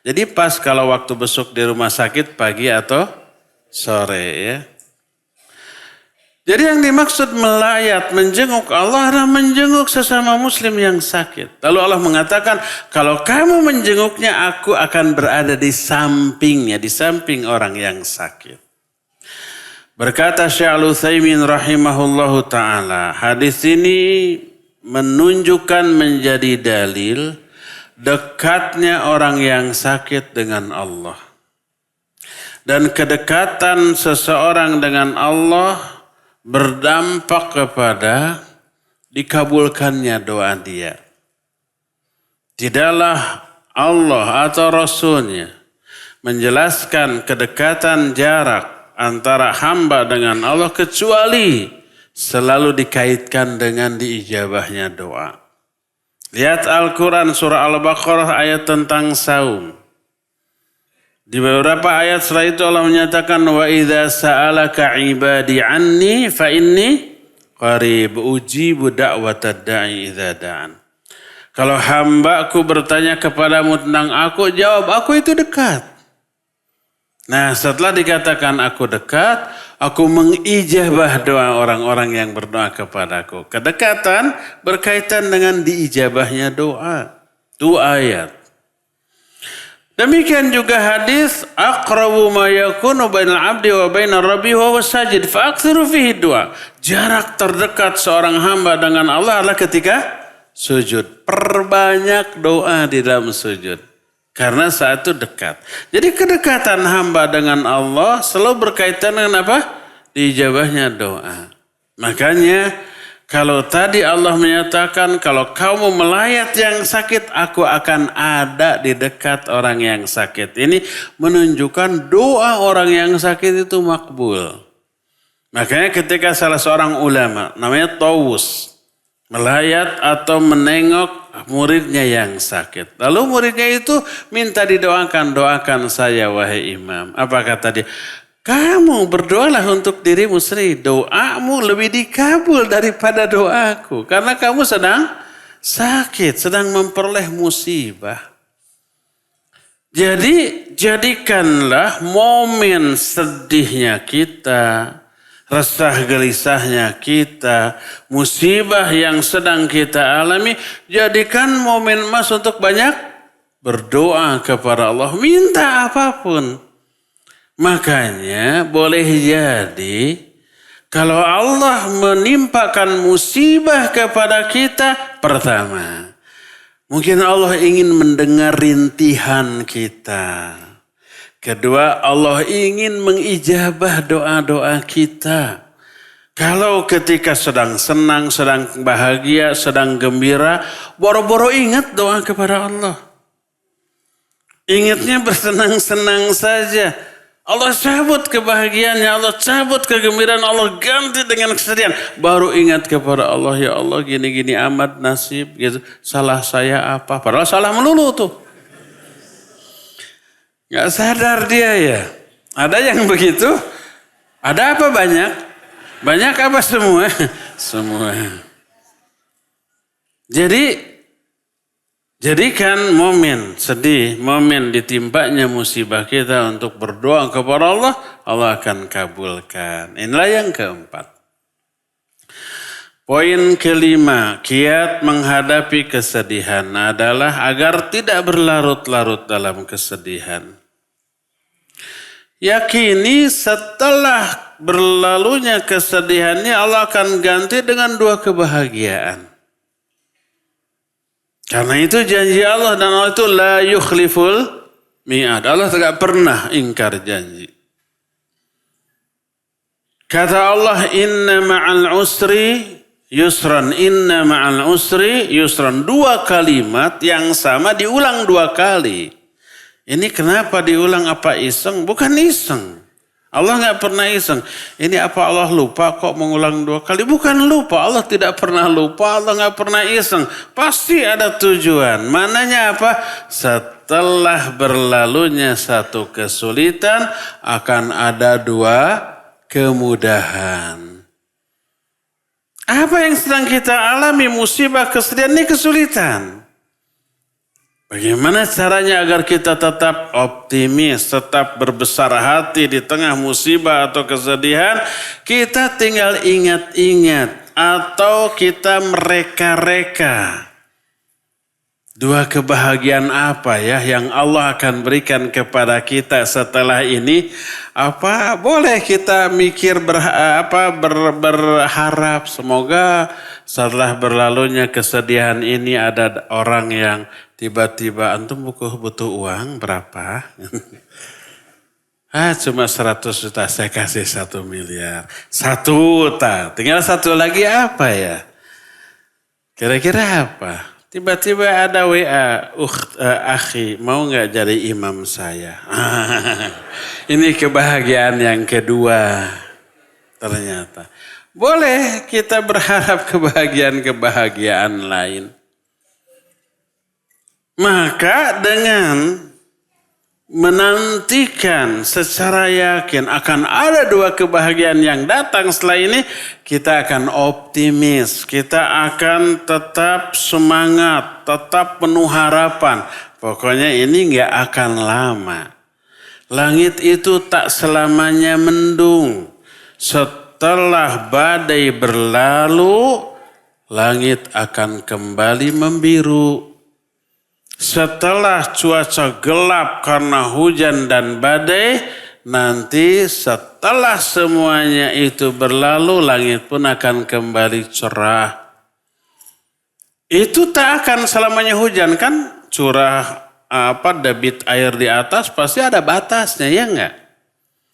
Speaker 2: Jadi pas kalau waktu besuk di rumah sakit pagi atau sore ya. Jadi yang dimaksud melayat, menjenguk Allah adalah menjenguk sesama muslim yang sakit. Lalu Allah mengatakan, kalau kamu menjenguknya, aku akan berada di sampingnya, di samping orang yang sakit. Berkata Syekh Al-Utsaimin rahimahullahu ta'ala, hadis ini menunjukkan menjadi dalil dekatnya orang yang sakit dengan Allah. Dan kedekatan seseorang dengan Allah berdampak kepada dikabulkannya doa dia. Tidaklah Allah atau Rasulnya menjelaskan kedekatan jarak antara hamba dengan Allah kecuali selalu dikaitkan dengan diijabahnya doa. Lihat Al-Quran surah Al-Baqarah ayat tentang saum. Di beberapa ayat setelah itu Allah menyatakan wa idza sa'alaka ibadi anni fa inni qarib ujibu da'watad da'i idza da'an. Kalau hambaku bertanya kepadamu tentang aku, jawab aku itu dekat. Nah, setelah dikatakan aku dekat, aku mengijabah doa orang-orang yang berdoa kepadaku. Kedekatan berkaitan dengan diijabahnya doa. Itu ayat. Demikian juga hadis aqrabu ma yakunu bainal 'abdi wa bainar rabbi wa huwa sajid fa aktsiru fihi du'a. Jarak terdekat seorang hamba dengan Allah adalah ketika sujud. Perbanyak doa di dalam sujud. Karena saat itu dekat. Jadi kedekatan hamba dengan Allah selalu berkaitan dengan apa? Diijabahnya doa. Makanya kalau tadi Allah menyatakan kalau kamu melayat yang sakit, aku akan ada di dekat orang yang sakit. Ini menunjukkan doa orang yang sakit itu makbul. Makanya ketika salah seorang ulama, namanya Tawus, melayat atau menengok muridnya yang sakit. Lalu muridnya itu minta didoakan, doakan saya wahai imam. Apa kata dia? Kamu berdoalah untuk dirimu sendiri. Doamu lebih dikabul daripada doaku. Karena kamu sedang sakit, sedang memperoleh musibah. Jadi jadikanlah momen sedihnya kita, resah gelisahnya kita, musibah yang sedang kita alami, jadikan momen emas untuk banyak berdoa kepada Allah. Minta apapun. Makanya boleh jadi kalau Allah menimpakan musibah kepada kita, pertama, mungkin Allah ingin mendengar rintihan kita. Kedua, Allah ingin mengijabah doa-doa kita. Kalau ketika sedang senang, sedang bahagia, sedang gembira, boro-boro ingat doa kepada Allah. Ingatnya bersenang-senang saja. Allah cabut kebahagiaannya, Allah cabut kegembiraan, Allah ganti dengan kesedihan. Baru ingat kepada Allah, ya Allah gini-gini amat nasib, gitu. Salah saya apa? Padahal salah melulu tuh. Gak sadar dia ya. Ada yang begitu? Ada apa banyak? Banyak apa semua? Semua. Jadikan momen sedih, momen ditimpanya musibah kita untuk berdoa kepada Allah, Allah akan kabulkan. Inilah yang keempat. Poin kelima, kiat menghadapi kesedihan adalah agar tidak berlarut-larut dalam kesedihan. Yakini setelah berlalunya kesedihannya Allah akan ganti dengan dua kebahagiaan. Karena itu janji Allah dan Allah itu la yukhliful mi'ad. Allah tidak pernah ingkar janji. Kata Allah inna ma'al usri yusran, inna ma'al usri yusran. Dua kalimat yang sama diulang dua kali. Ini kenapa diulang, apa iseng? Bukan iseng. Allah nggak pernah iseng. Ini apa Allah lupa kok mengulang dua kali? Bukan lupa. Allah tidak pernah lupa. Allah nggak pernah iseng. Pasti ada tujuan. Mananya apa? Setelah berlalunya satu kesulitan akan ada dua kemudahan. Apa yang sedang kita alami, musibah, kesedihan, ini kesulitan. Bagaimana caranya agar kita tetap optimis, tetap berbesar hati di tengah musibah atau kesedihan? Kita tinggal ingat-ingat atau kita mereka-reka. Dua kebahagiaan apa ya yang Allah akan berikan kepada kita setelah ini? Apa boleh kita mikir berharap semoga setelah berlalunya kesedihan ini ada orang yang tiba-tiba antum butuh uang berapa? Cuma 100 juta saya kasih 1 miliar. 1 juta. Tinggal satu lagi apa ya? Kira-kira apa? Tiba-tiba ada WA, akhi mau nggak jadi imam saya? Ini kebahagiaan yang kedua ternyata. Boleh kita berharap kebahagiaan lain. Maka dengan menantikan secara yakin akan ada dua kebahagiaan yang datang setelah ini, kita akan optimis, kita akan tetap semangat, tetap penuh harapan. Pokoknya ini nggak akan lama. Langit itu tak selamanya mendung. Setelah badai berlalu, langit akan kembali membiru. Setelah cuaca gelap karena hujan dan badai, nanti setelah semuanya itu berlalu, langit pun akan kembali cerah. Itu tak akan selamanya hujan kan? Curah debit air di atas pasti ada batasnya, ya enggak?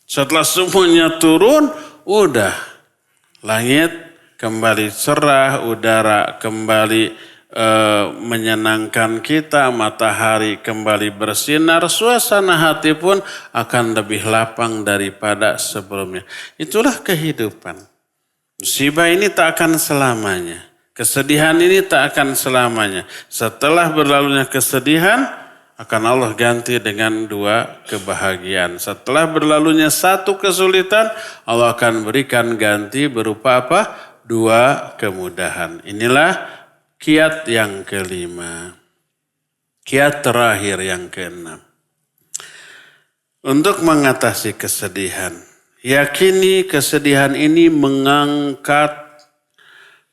Speaker 2: Setelah semuanya turun, udah langit kembali cerah, udara kembali menyenangkan kita, matahari kembali bersinar, suasana hati pun akan lebih lapang daripada sebelumnya. Itulah kehidupan. Musibah ini tak akan selamanya. Kesedihan ini tak akan selamanya. Setelah berlalunya kesedihan, akan Allah ganti dengan dua kebahagiaan. Setelah berlalunya satu kesulitan, Allah akan berikan ganti berupa apa? Dua kemudahan. Inilah kiat yang kelima. Kiat terakhir yang keenam. Untuk mengatasi kesedihan. Yakini kesedihan ini mengangkat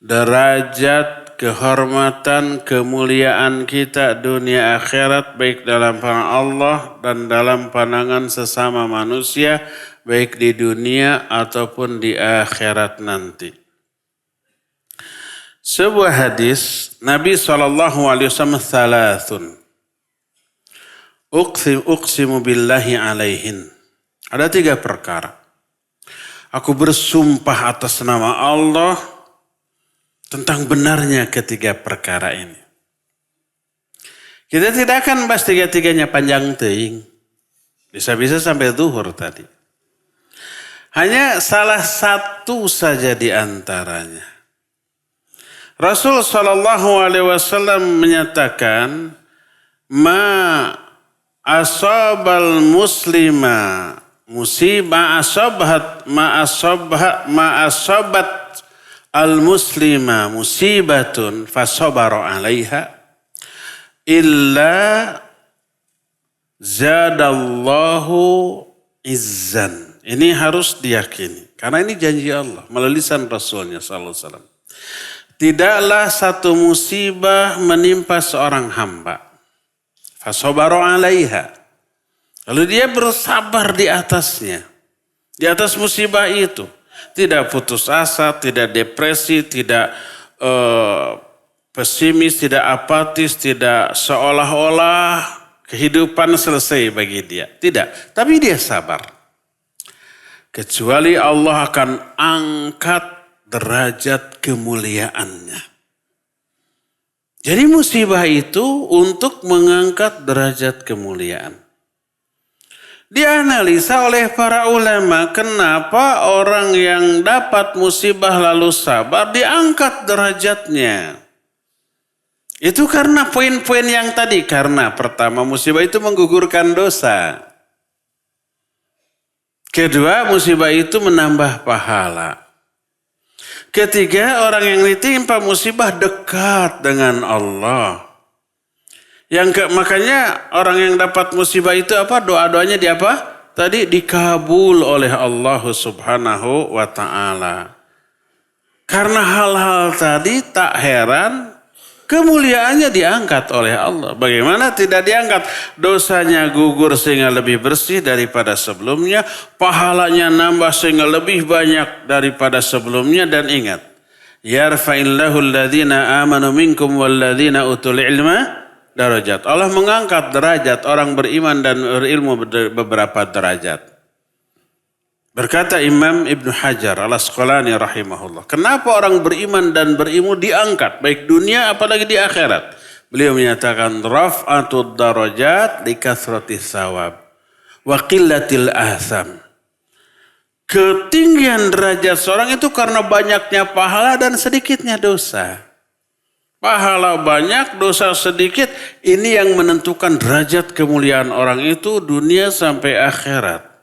Speaker 2: derajat, kehormatan, kemuliaan kita dunia akhirat. Baik dalam pandangan Allah dan dalam pandangan sesama manusia. Baik di dunia ataupun di akhirat nanti. Sebuah hadis Nabi SAW thalathun. Uqsimu billahi alaihin. Ada 3 perkara. Aku bersumpah atas nama Allah tentang benarnya ketiga perkara ini. Kita tidak akan bahas 3-3-nya panjang teing. Bisa-bisa sampai zuhur tadi. Hanya salah satu saja di antaranya. Rasul SAW menyatakan, ma asabal muslima musibah ma asabat al muslima musibatun fasabara alaiha illa zadallahu izzan. Ini harus diyakini karena ini janji Allah melalui lisan Rasulnya SAW. Tidaklah satu musibah menimpa seorang hamba. Fasobaro alaiha. Lalu dia bersabar di atasnya. Di atas musibah itu. Tidak putus asa, tidak depresi, tidak pesimis, tidak apatis, tidak seolah-olah kehidupan selesai bagi dia. Tidak, tapi dia sabar. Kecuali Allah akan angkat derajat kemuliaannya. Jadi musibah itu untuk mengangkat derajat kemuliaan. Dianalisa oleh para ulama kenapa orang yang dapat musibah lalu sabar diangkat derajatnya. Itu karena poin-poin yang tadi. Karena pertama musibah itu menggugurkan dosa. Kedua musibah itu menambah pahala. Ketiga, orang yang ditimpa musibah dekat dengan Allah. Makanya orang yang dapat musibah itu apa? Doa-doanya di apa? Tadi dikabul oleh Allah Subhanahu wa taala. Karena hal-hal tadi tak heran kemuliaannya diangkat oleh Allah. Bagaimana tidak diangkat? Dosanya gugur sehingga lebih bersih daripada sebelumnya. Pahalanya nambah sehingga lebih banyak daripada sebelumnya. Dan ingat, yarfa'illahu alladhina amanu minkum walladhina utul ilma darajat. Allah mengangkat derajat orang beriman dan berilmu beberapa derajat. Berkata Imam Ibn Hajar al-Asqalani rahimahullah. Kenapa orang beriman dan berilmu diangkat? Baik dunia apalagi di akhirat. Beliau menyatakan raf'atud darajat li kathratis sawab wa qillatil ahsam. Ketinggian derajat seorang itu karena banyaknya pahala dan sedikitnya dosa. Pahala banyak, dosa sedikit. Ini yang menentukan derajat kemuliaan orang itu dunia sampai akhirat.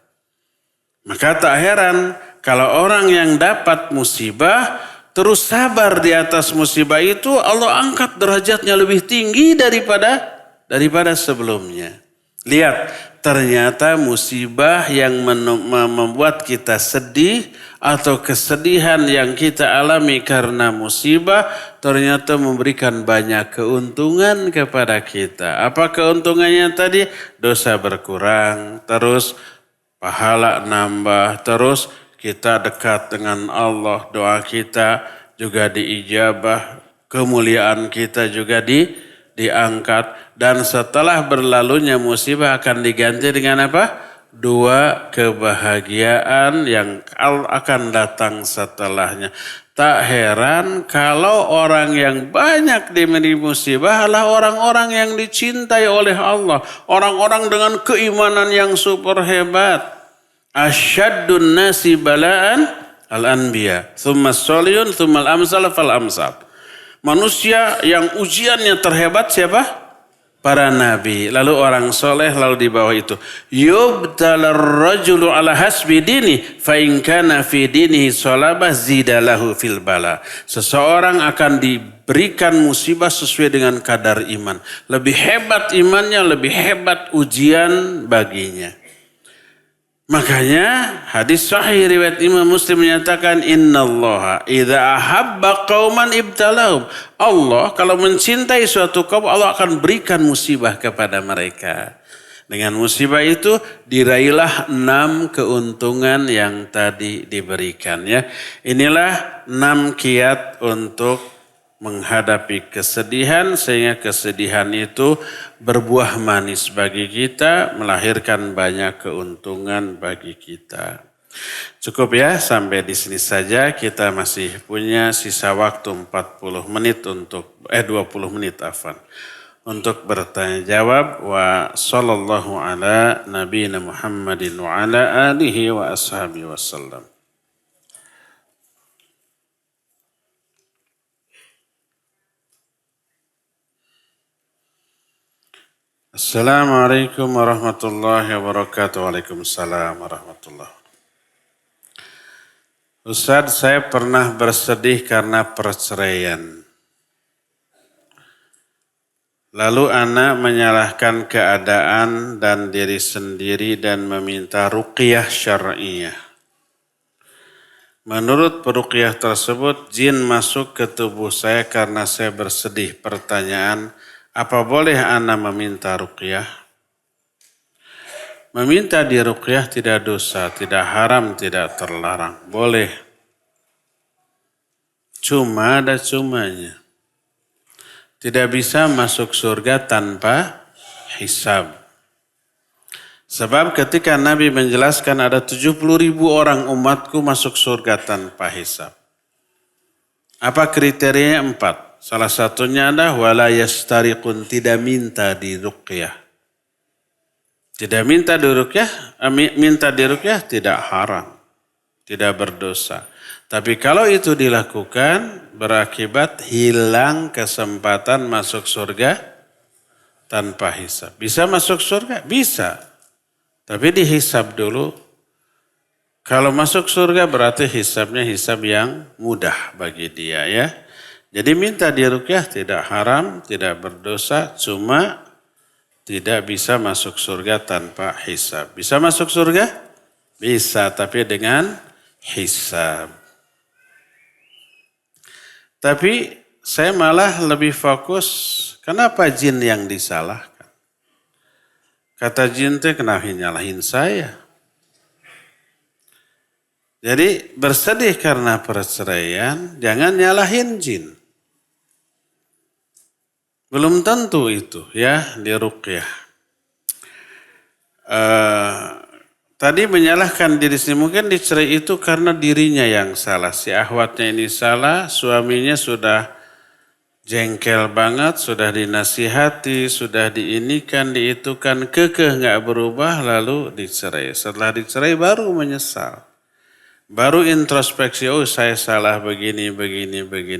Speaker 2: Maka tak heran kalau orang yang dapat musibah terus sabar di atas musibah itu, Allah angkat derajatnya lebih tinggi daripada sebelumnya. Lihat, ternyata musibah yang membuat kita sedih atau kesedihan yang kita alami karena musibah ternyata memberikan banyak keuntungan kepada kita. Apa keuntungannya tadi? Dosa berkurang, terus pahala nambah, terus kita dekat dengan Allah, doa kita juga diijabah, kemuliaan kita juga diangkat. Dan setelah berlalunya musibah akan diganti dengan apa? Dua kebahagiaan yang akan datang setelahnya. Tak heran kalau orang yang banyak diberi musibah adalah orang-orang yang dicintai oleh Allah. Orang-orang dengan keimanan yang super hebat. Asyaddun nasi bala'an al-anbiya. Thumma soliyun, thumma al-amsal fal-amsal. Manusia yang ujiannya terhebat siapa? Para nabi, lalu orang soleh, lalu di bawah itu. Yubtalar rajulu ala hasbi dini, fa in kana fi dinihi salabah zidalahu fil bala. Seseorang akan diberikan musibah sesuai dengan kadar iman. Lebih hebat imannya, lebih hebat ujian baginya. Makanya hadis sahih riwayat Imam Muslim menyatakan innallaha idza ahabba qauman ibtalahum. Allah kalau mencintai suatu kaum, Allah akan berikan musibah kepada mereka. Dengan musibah itu diraihlah 6 keuntungan yang tadi diberikan ya. Inilah 6 kiat untuk menghadapi kesedihan sehingga kesedihan itu berbuah manis bagi kita, melahirkan banyak keuntungan bagi kita. Cukup ya, sampai di sini saja. Kita masih punya sisa waktu 20 menit untuk 20 menit untuk bertanya jawab. Wa sallallahu ala nabiyina Muhammadin wa ala alihi wa ashabihi wasallam. Assalamualaikum warahmatullahi wabarakatuh. Waalaikumsalam warahmatullahi wabarakatuh. Ustaz, saya pernah bersedih karena perceraian. Lalu anak menyalahkan keadaan dan diri sendiri dan meminta ruqyah syar'iyah. Menurut peruqyah tersebut, jin masuk ke tubuh saya karena saya bersedih. Pertanyaan, apa boleh ana meminta ruqyah? Meminta di ruqyah tidak dosa, tidak haram, tidak terlarang. Boleh. Cuma ada cumanya. Tidak bisa masuk surga tanpa hisab. Sebab ketika Nabi menjelaskan ada 70.000 orang umatku masuk surga tanpa hisab. Apa kriterianya? 4. Salah satunya adalah wala yastariqun, tidak minta di ruqyah. Tidak minta di ruqyah, minta di ruqyah tidak haram, tidak berdosa. Tapi kalau itu dilakukan berakibat hilang kesempatan masuk surga tanpa hisab. Bisa masuk surga? Bisa. Tapi dihisab dulu. Kalau masuk surga berarti hisabnya hisab yang mudah bagi dia ya. Jadi minta diruqyah tidak haram, tidak berdosa, cuma tidak bisa masuk surga tanpa hisab. Bisa masuk surga? Bisa, tapi dengan hisab. Tapi saya malah lebih fokus, kenapa jin yang disalahkan? Kata jin teh kenapa nyalahin saya? Jadi bersedih karena perceraian, jangan nyalahin jin. Belum tentu itu ya di ruqyah. Tadi menyalahkan diri sendiri, mungkin dicerai itu karena dirinya yang salah. Si ahwatnya ini salah, suaminya sudah jengkel banget, sudah dinasihati, sudah diinikan, diitukan, kekeh nggak berubah, lalu dicerai. Setelah dicerai baru menyesal. Baru introspeksi, oh saya salah begini.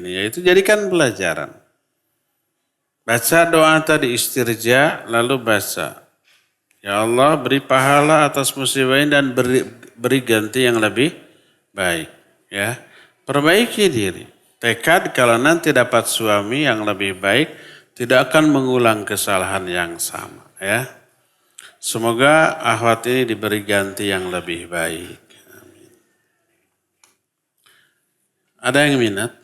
Speaker 2: Ya itu jadikan pelajaran. Baca doa tadi istirja, lalu baca. Ya Allah beri pahala atas musibah ini dan beri ganti yang lebih baik. Ya, perbaiki diri. Tekad kalau nanti dapat suami yang lebih baik, tidak akan mengulang kesalahan yang sama. Ya, semoga akhwat ini diberi ganti yang lebih baik. Amin. Ada yang minat?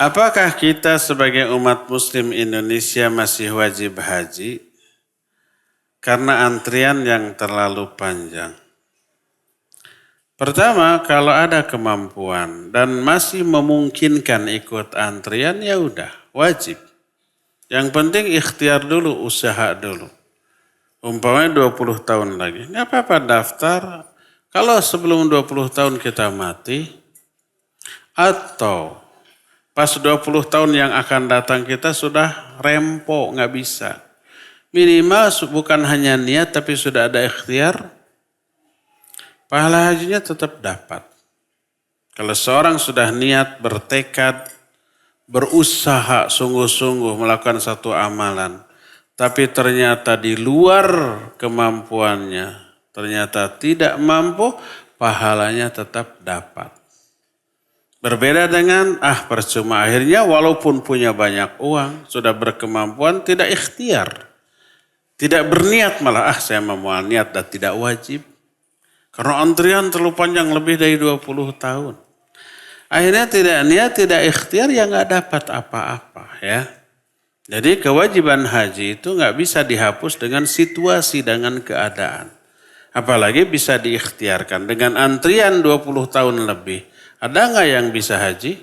Speaker 2: Apakah kita sebagai umat muslim Indonesia masih wajib haji? Karena antrian yang terlalu panjang. Pertama, kalau ada kemampuan dan masih memungkinkan ikut antrian, ya udah, wajib. Yang penting ikhtiar dulu, usaha dulu. Umpamanya 20 tahun lagi, nggak apa-apa daftar. Kalau sebelum 20 tahun kita mati, atau pas 20 tahun yang akan datang kita sudah rempo, nggak bisa. Minimal bukan hanya niat tapi sudah ada ikhtiar, pahala hajinya tetap dapat. Kalau seorang sudah niat, bertekad, berusaha sungguh-sungguh melakukan satu amalan, tapi ternyata di luar kemampuannya, ternyata tidak mampu, pahalanya tetap dapat. Berbeda dengan percuma, akhirnya walaupun punya banyak uang, sudah berkemampuan, tidak ikhtiar. Tidak berniat malah, saya mau niat dan tidak wajib. Karena antrian terlalu panjang lebih dari 20 tahun. Akhirnya tidak niat, tidak ikhtiar, ya nggak dapat apa-apa ya. Jadi kewajiban haji itu nggak bisa dihapus dengan situasi, dengan keadaan. Apalagi bisa diikhtiarkan dengan antrian 20 tahun lebih. Ada nggak yang bisa haji?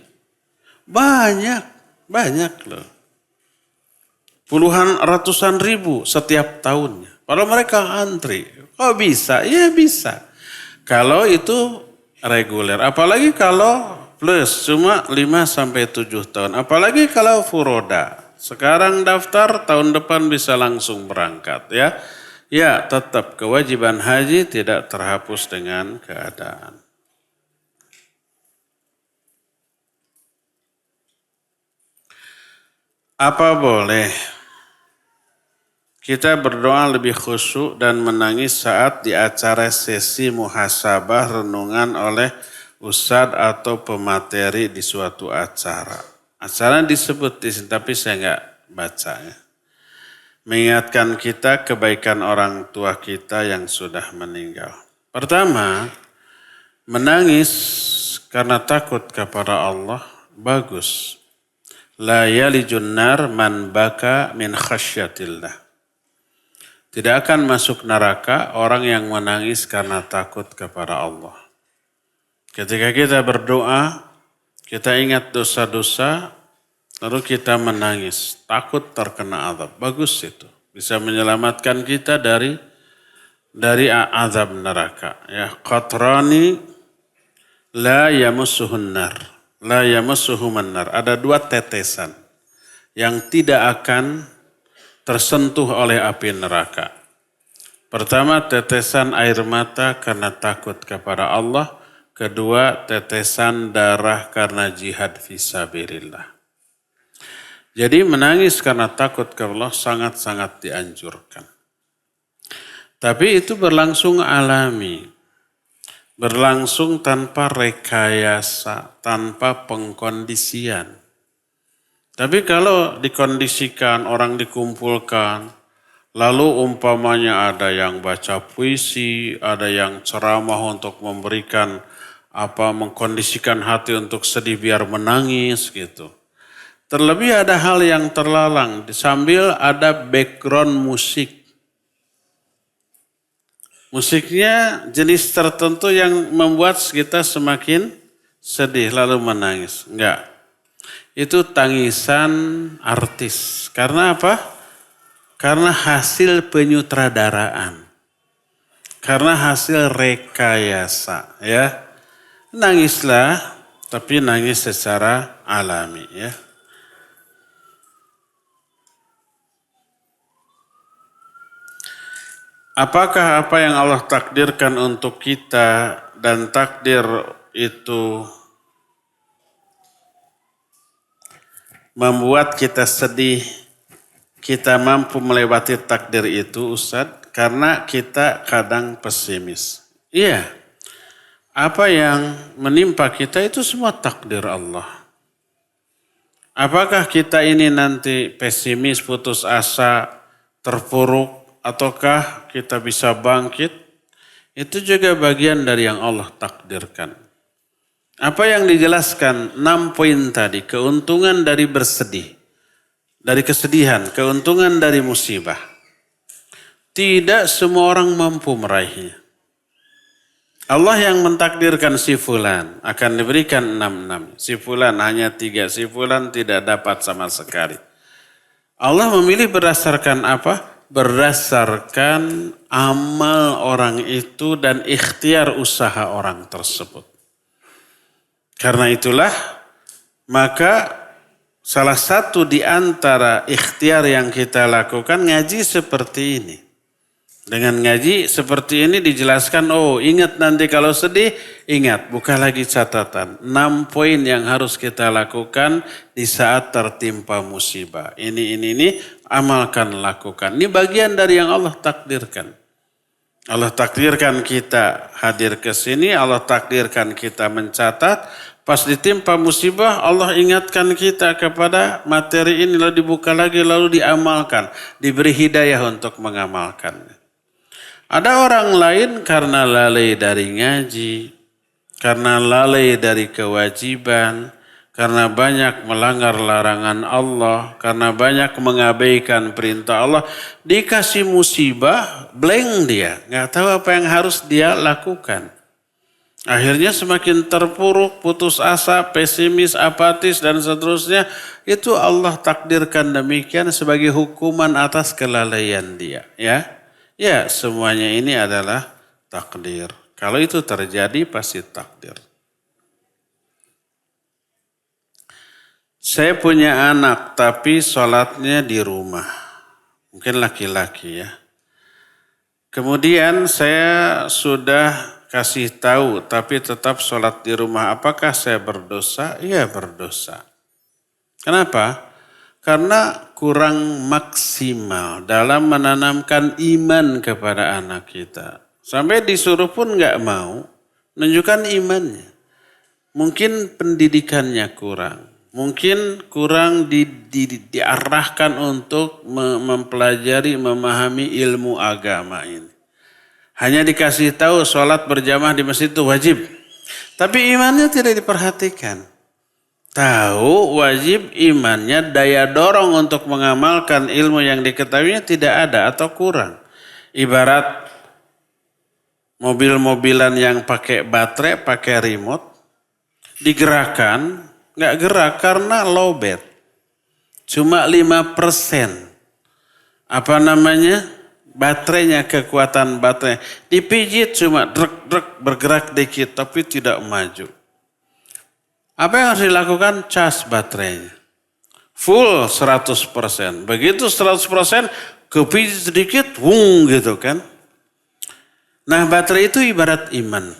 Speaker 2: Banyak loh. Puluhan, ratusan ribu setiap tahunnya. Kalau mereka antri, kok bisa? Ya bisa. Kalau itu reguler, apalagi kalau plus cuma 5-7 tahun. Apalagi kalau furoda. Sekarang daftar, tahun depan bisa langsung berangkat ya. Ya tetap kewajiban haji tidak terhapus dengan keadaan. Apa boleh kita berdoa lebih khusyuk dan menangis saat di acara sesi muhasabah renungan oleh ustadz atau pemateri di suatu acara? Acara disebut di sini, tapi saya nggak bacanya. Mengingatkan kita kebaikan orang tua kita yang sudah meninggal. Pertama, menangis karena takut kepada Allah bagus. La yalijun nar man baka min khasyatillah. Tidak akan masuk neraka orang yang menangis karena takut kepada Allah. Ketika kita berdoa, kita ingat dosa-dosa, lalu kita menangis, takut terkena azab. Bagus itu, bisa menyelamatkan kita dari azab neraka. Ya, qatrani la yamussuhun nar. La yamassuhuman nar. Ada 2 tetesan yang tidak akan tersentuh oleh api neraka. Pertama, tetesan air mata karena takut kepada Allah. Kedua, tetesan darah karena jihad fisabilillah. Jadi menangis karena takut kepada Allah sangat-sangat dianjurkan. Tapi itu berlangsung alami. berlangsung tanpa rekayasa, tanpa pengkondisian. Tapi kalau dikondisikan, orang dikumpulkan, lalu umpamanya ada yang baca puisi, ada yang ceramah untuk memberikan mengkondisikan hati untuk sedih biar menangis gitu. Terlebih ada hal yang terlalang, sambil ada background musik. Musiknya jenis tertentu yang membuat kita semakin sedih lalu menangis. Enggak. Itu tangisan artis. Karena apa? Karena hasil penyutradaraan. Karena hasil rekayasa, ya. Nangislah, tapi nangis secara alami, ya. Apakah apa yang Allah takdirkan untuk kita dan takdir itu membuat kita sedih, kita mampu melewati takdir itu, Ustadz? Karena kita kadang pesimis. Iya, apa yang menimpa kita itu semua takdir Allah. Apakah kita ini nanti pesimis, putus asa, terpuruk, ataukah kita bisa bangkit? Itu juga bagian dari yang Allah takdirkan. Apa yang dijelaskan 6 poin tadi, keuntungan dari bersedih, dari kesedihan, keuntungan dari musibah. Tidak semua orang mampu meraihnya. Allah yang mentakdirkan si fulan akan diberikan 6. Si fulan hanya 3, si fulan tidak dapat sama sekali. Allah memilih berdasarkan apa? Berdasarkan amal orang itu dan ikhtiar usaha orang tersebut. Karena itulah, maka salah satu di antara ikhtiar yang kita lakukan ngaji seperti ini. Dengan ngaji seperti ini dijelaskan, oh ingat nanti kalau sedih, ingat buka lagi catatan. 6 poin yang harus kita lakukan di saat tertimpa musibah. Ini, amalkan, lakukan. Ini bagian dari yang Allah takdirkan. Allah takdirkan kita hadir ke sini, Allah takdirkan kita mencatat. Pas ditimpa musibah, Allah ingatkan kita kepada materi ini, lalu dibuka lagi, lalu diamalkan. Diberi hidayah untuk mengamalkannya. Ada orang lain karena lalai dari ngaji, karena lalai dari kewajiban, karena banyak melanggar larangan Allah, karena banyak mengabaikan perintah Allah, dikasih musibah, blank dia, nggak tahu apa yang harus dia lakukan. Akhirnya semakin terpuruk, putus asa, pesimis, apatis, dan seterusnya. Itu Allah takdirkan demikian sebagai hukuman atas kelalaian dia. Ya, semuanya ini adalah takdir. Kalau itu terjadi pasti takdir. Saya punya anak tapi sholatnya di rumah. Mungkin laki-laki ya. Kemudian saya sudah kasih tahu tapi tetap sholat di rumah. Apakah saya berdosa? Iya berdosa. Kenapa? Karena kurang maksimal dalam menanamkan iman kepada anak kita. Sampai disuruh pun nggak mau menunjukkan imannya. Mungkin pendidikannya kurang. Mungkin kurang diarahkan untuk mempelajari, memahami ilmu agama ini. Hanya dikasih tahu sholat berjamaah di masjid itu wajib. Tapi imannya tidak diperhatikan. Tahu wajib, imannya, daya dorong untuk mengamalkan ilmu yang diketahuinya tidak ada atau kurang. Ibarat mobil-mobilan yang pakai baterai, pakai remote, digerakkan, nggak gerak karena lowbat. Cuma 5%. Baterainya, kekuatan baterai. Dipijit cuma drek bergerak dikit tapi tidak maju. Apa yang harus dilakukan? Cas baterainya. Full 100%. Begitu 100% kepijit sedikit, gitu kan. Nah baterai itu ibarat iman.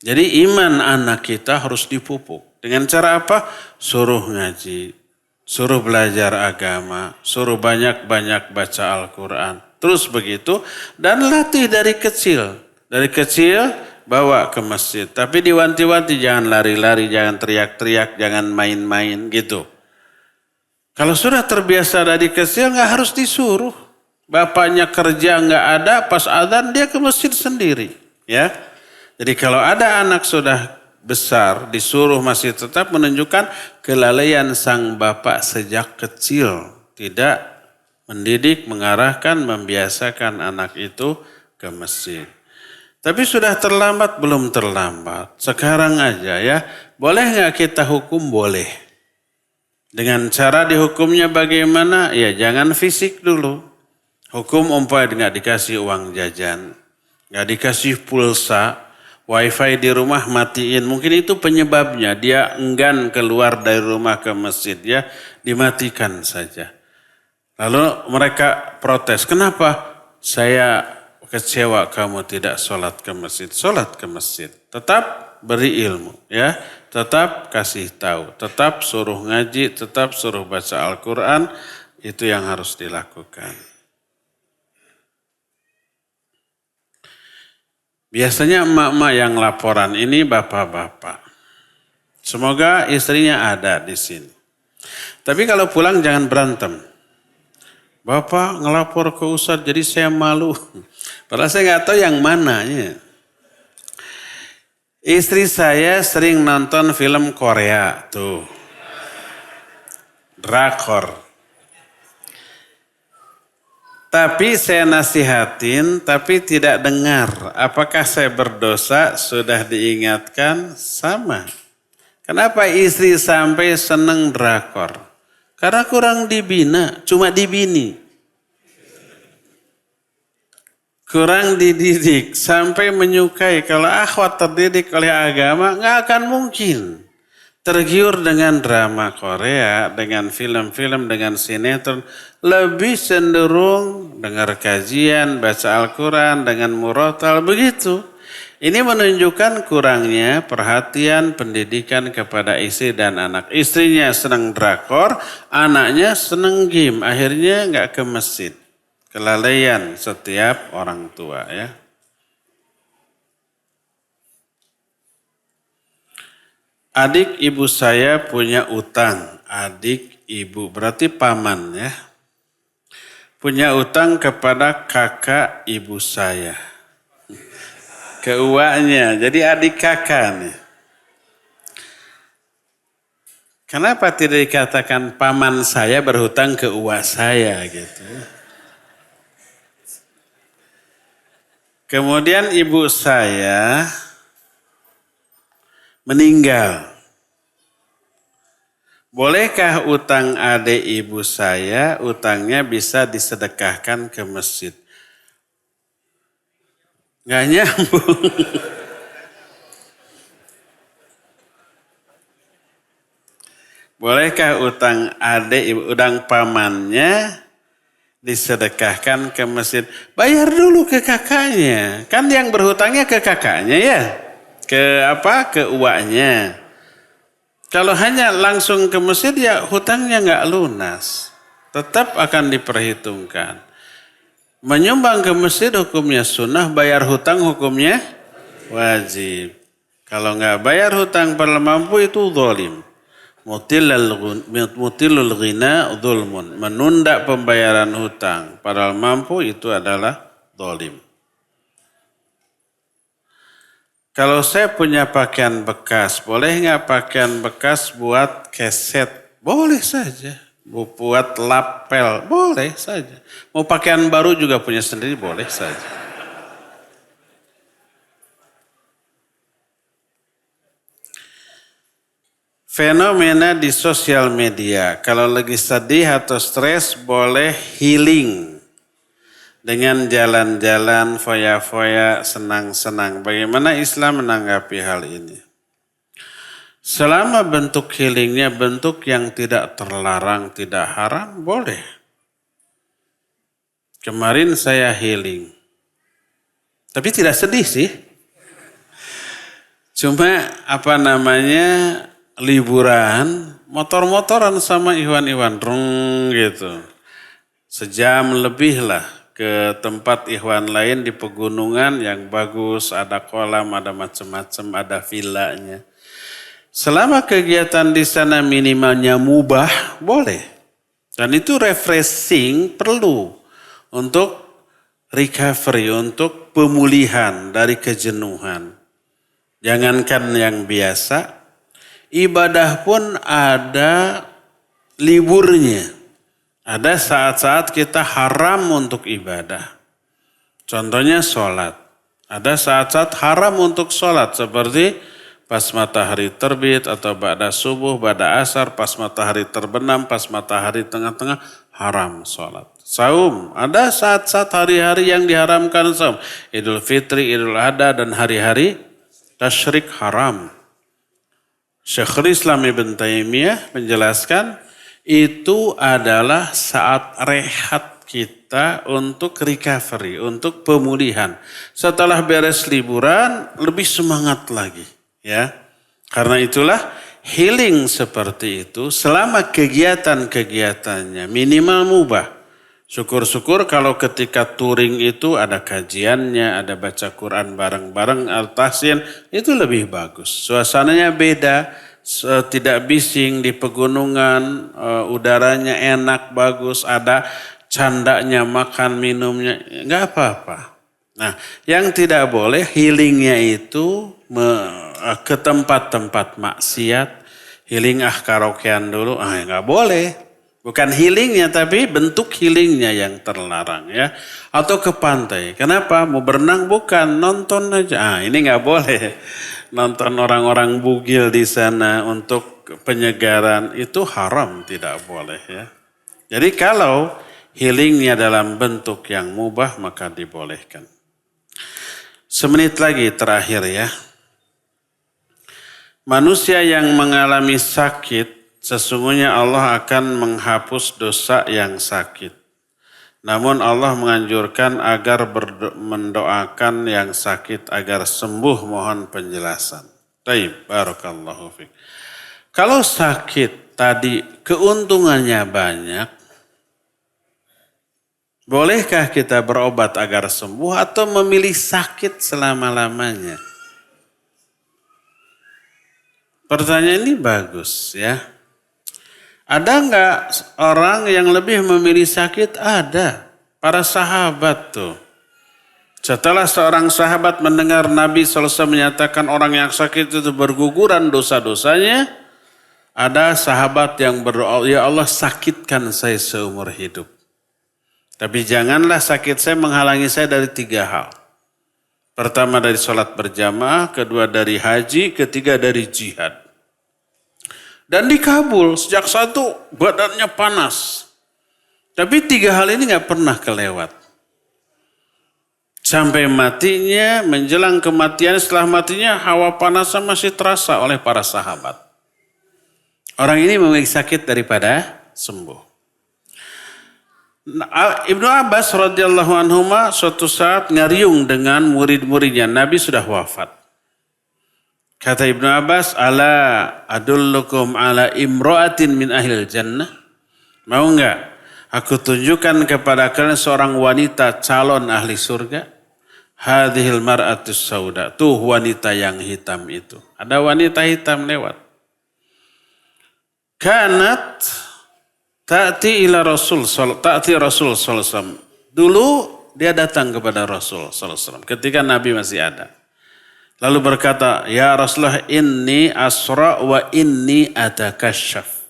Speaker 2: Jadi iman anak kita harus dipupuk. Dengan cara apa? Suruh ngaji, suruh belajar agama, suruh banyak-banyak baca Al-Quran. Terus begitu dan latih dari kecil. Dari kecil bawa ke masjid. Tapi diwanti-wanti jangan lari-lari, jangan teriak-teriak, jangan main-main gitu. Kalau sudah terbiasa dari kecil nggak harus disuruh. Bapaknya kerja nggak ada, pas adzan dia ke masjid sendiri. Ya. Jadi kalau ada anak sudah besar disuruh masih tetap menunjukkan kelalaian sang bapak sejak kecil. Tidak mendidik, mengarahkan, membiasakan anak itu ke masjid. Tapi sudah terlambat, belum terlambat. Sekarang aja ya, boleh nggak kita hukum? Boleh. Dengan cara dihukumnya bagaimana? Ya jangan fisik dulu. Hukum umpamanya nggak dikasih uang jajan, nggak dikasih pulsa, wifi di rumah matiin. Mungkin itu penyebabnya, dia enggan keluar dari rumah ke masjid ya, dimatikan saja. Lalu mereka protes, kenapa saya kecewa kamu tidak sholat ke masjid? Sholat ke masjid, tetap beri ilmu ya, tetap kasih tahu, tetap suruh ngaji, tetap suruh baca Al-Quran, itu yang harus dilakukan. Biasanya emak-emak yang laporan ini bapak-bapak. Semoga istrinya ada di sini. Tapi kalau pulang jangan berantem. Bapak ngelapor ke Ustadz jadi saya malu. Padahal saya nggak tahu yang mananya. Istri saya sering nonton film Korea tuh. Drakor. Tapi saya nasihatin, tapi tidak dengar. Apakah saya berdosa? Sudah diingatkan, sama. Kenapa istri sampai seneng drakor? Karena kurang dibina, cuma dibini. Kurang dididik, sampai menyukai. Kalau akhwat terdidik oleh agama, nggak akan mungkin. Tergiur dengan drama Korea, dengan film-film, dengan sinetron, lebih cenderung dengar kajian, baca Al-Quran, dengan murotal, begitu. Ini menunjukkan kurangnya perhatian pendidikan kepada istri dan anak. Istrinya senang drakor, anaknya senang game, akhirnya nggak ke masjid. Kelalaian setiap orang tua ya. Adik ibu saya punya utang, adik ibu berarti paman ya. Punya utang kepada kakak ibu saya. Ke uaknya, jadi adik kakak nih. Kenapa tidak dikatakan paman saya berhutang ke uak saya gitu. Kemudian ibu saya meninggal. Bolehkah utang adik ibu saya, utangnya bisa disedekahkan ke masjid? Nggak nyambung. Bolehkah utang adik ibu, utang pamannya disedekahkan ke masjid? Bayar dulu ke kakaknya. Kan yang berhutangnya ke kakaknya ya. Ke uaknya. Kalau hanya langsung ke masjid ya hutangnya nggak lunas. Tetap akan diperhitungkan. Menyumbang ke masjid hukumnya sunnah, bayar hutang hukumnya wajib. Kalau nggak bayar hutang pada mampu itu zalim. Mutilul ghina zulmun. Menunda pembayaran hutang padahal mampu itu adalah zalim. Kalau saya punya pakaian bekas, boleh nggak pakaian bekas buat keset? Boleh saja. Buat lapel, boleh saja. Mau pakaian baru juga punya sendiri, boleh saja. Fenomena di sosial media, kalau lagi sedih atau stres boleh healing. Dengan jalan-jalan, foya-foya, senang-senang. Bagaimana Islam menanggapi hal ini? Selama bentuk healingnya bentuk yang tidak terlarang, tidak haram, boleh. Kemarin saya healing. Tapi tidak sedih sih. Cuma liburan, motor-motoran sama Iwan-Iwan, gitu. Sejam lebih lah. ke tempat ikhwan lain di pegunungan yang bagus, ada kolam, ada macam-macam, ada villanya. Selama kegiatan di sana minimalnya mubah, boleh. Dan itu refreshing perlu untuk recovery, untuk pemulihan dari kejenuhan. Jangankan yang biasa, ibadah pun ada liburnya. Ada saat-saat kita haram untuk ibadah. Contohnya sholat. Ada saat-saat haram untuk sholat seperti pas matahari terbit atau ba'da subuh, ba'da asar, pas matahari terbenam, pas matahari tengah-tengah, haram sholat. Saum, ada saat-saat hari-hari yang diharamkan saum. Idul Fitri, Idul Adha dan hari-hari tasyrik haram. Syekhul Islam Ibn Taimiyah menjelaskan itu adalah saat rehat kita untuk recovery, untuk pemulihan. Setelah beres liburan lebih semangat lagi, ya. Karena itulah healing seperti itu selama kegiatan-kegiatannya minimal mubah. Syukur-syukur kalau ketika touring itu ada kajiannya, ada baca Quran bareng-bareng, al-tahsin, itu lebih bagus. Suasananya beda, tidak bising di pegunungan, udaranya enak, bagus, ada candanya, makan, minumnya, enggak apa-apa. Nah, yang tidak boleh healingnya itu ke tempat-tempat maksiat, healing karaokean dulu, enggak boleh. Bukan healingnya tapi bentuk healingnya yang terlarang ya. Atau ke pantai. Kenapa? Mau berenang bukan, nonton aja. Ini nggak boleh. Nonton orang-orang bugil di sana untuk penyegaran itu haram, tidak boleh ya. Jadi kalau healingnya dalam bentuk yang mubah maka dibolehkan. Semenit lagi terakhir ya. Manusia yang mengalami sakit, sesungguhnya Allah akan menghapus dosa yang sakit. Namun Allah menganjurkan agar mendoakan yang sakit agar sembuh, mohon penjelasan. Taib, barakallahu fiik. Kalau sakit tadi keuntungannya banyak, bolehkah kita berobat agar sembuh atau memilih sakit selama-lamanya? Pertanyaan ini bagus ya. Ada enggak orang yang lebih memilih sakit? Ada. Para sahabat tuh. Setelah seorang sahabat mendengar Nabi SAW menyatakan orang yang sakit itu berguguran dosa-dosanya, ada sahabat yang berdoa, ya Allah sakitkan saya seumur hidup. Tapi janganlah sakit saya menghalangi saya dari 3 hal. Pertama dari sholat berjamaah, kedua dari haji, ketiga dari jihad. Dan dikabul, sejak satu badannya panas. Tapi 3 hal ini gak pernah kelewat. Sampai matinya, menjelang kematian, setelah matinya hawa panasnya masih terasa oleh para sahabat. Orang ini memiliki sakit daripada sembuh. Ibnu Abbas radhiyallahu anhuma suatu saat ngariung dengan murid-muridnya, Nabi sudah wafat. Kata Ibnu Abbas, ala adullukum ala imro'atin min ahlil jannah. Mau enggak aku tunjukkan kepada kalian seorang wanita calon ahli surga? Hadhil mar'atus sauda. Tuh wanita yang hitam itu. Ada wanita hitam lewat. Kanat ta'ti ila Rasul sallallahu. Dulu dia datang kepada Rasul sallallahu ketika Nabi masih ada. Lalu berkata, ya Rasulullah inni asra wa inni atakasyaf.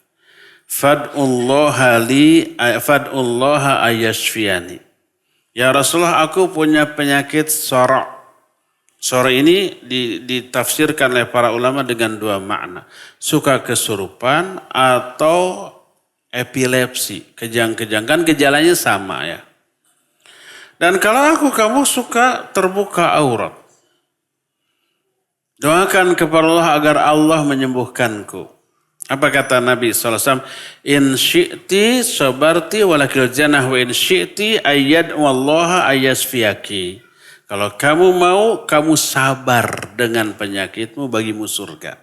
Speaker 2: Fad'ullaha ayashfiyani. Ya Rasulullah aku punya penyakit sora'. Sora' ini ditafsirkan oleh para ulama dengan 2 makna. Suka kesurupan atau epilepsi. Kejang-kejang, kan gejalanya sama ya. Dan kalau kamu suka terbuka aurat. Doakan kepada Allah agar Allah menyembuhkanku. Apa kata Nabi SAW? In syi'ti sabarti walakil jannah wa in syi'ti ayyad wallaha ayasfiyaki. Kalau kamu mau, kamu sabar dengan penyakitmu bagimu surga.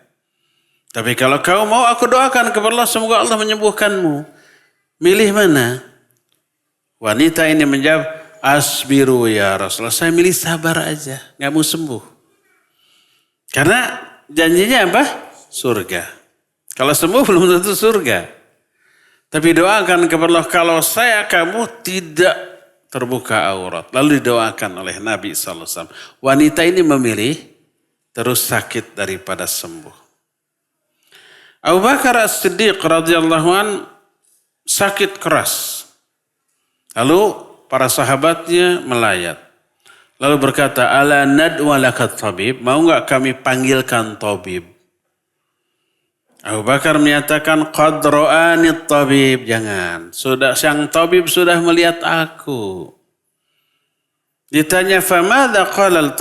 Speaker 2: Tapi kalau kamu mau, aku doakan kepada Allah semoga Allah menyembuhkanmu. Milih mana? Wanita ini menjawab, Asbiru ya Rasulullah, saya milih sabar aja, nggak mau sembuh. Karena janjinya apa? Surga. Kalau sembuh belum tentu surga. Tapi doakan kepada Allah, kalau saya kamu tidak terbuka aurat. Lalu didoakan oleh Nabi SAW. Wanita ini memilih terus sakit daripada sembuh. Abu Bakar As-Siddiq radhiyallahu an sakit keras. Lalu para sahabatnya melayat. Lalu berkata, ala nadwa lakat tabib, mau enggak kami panggilkan tabib? Abu Bakar menyatakan, qad ra'ani tabib, jangan. Sang tabib sudah melihat aku. Ditanya, famadha qala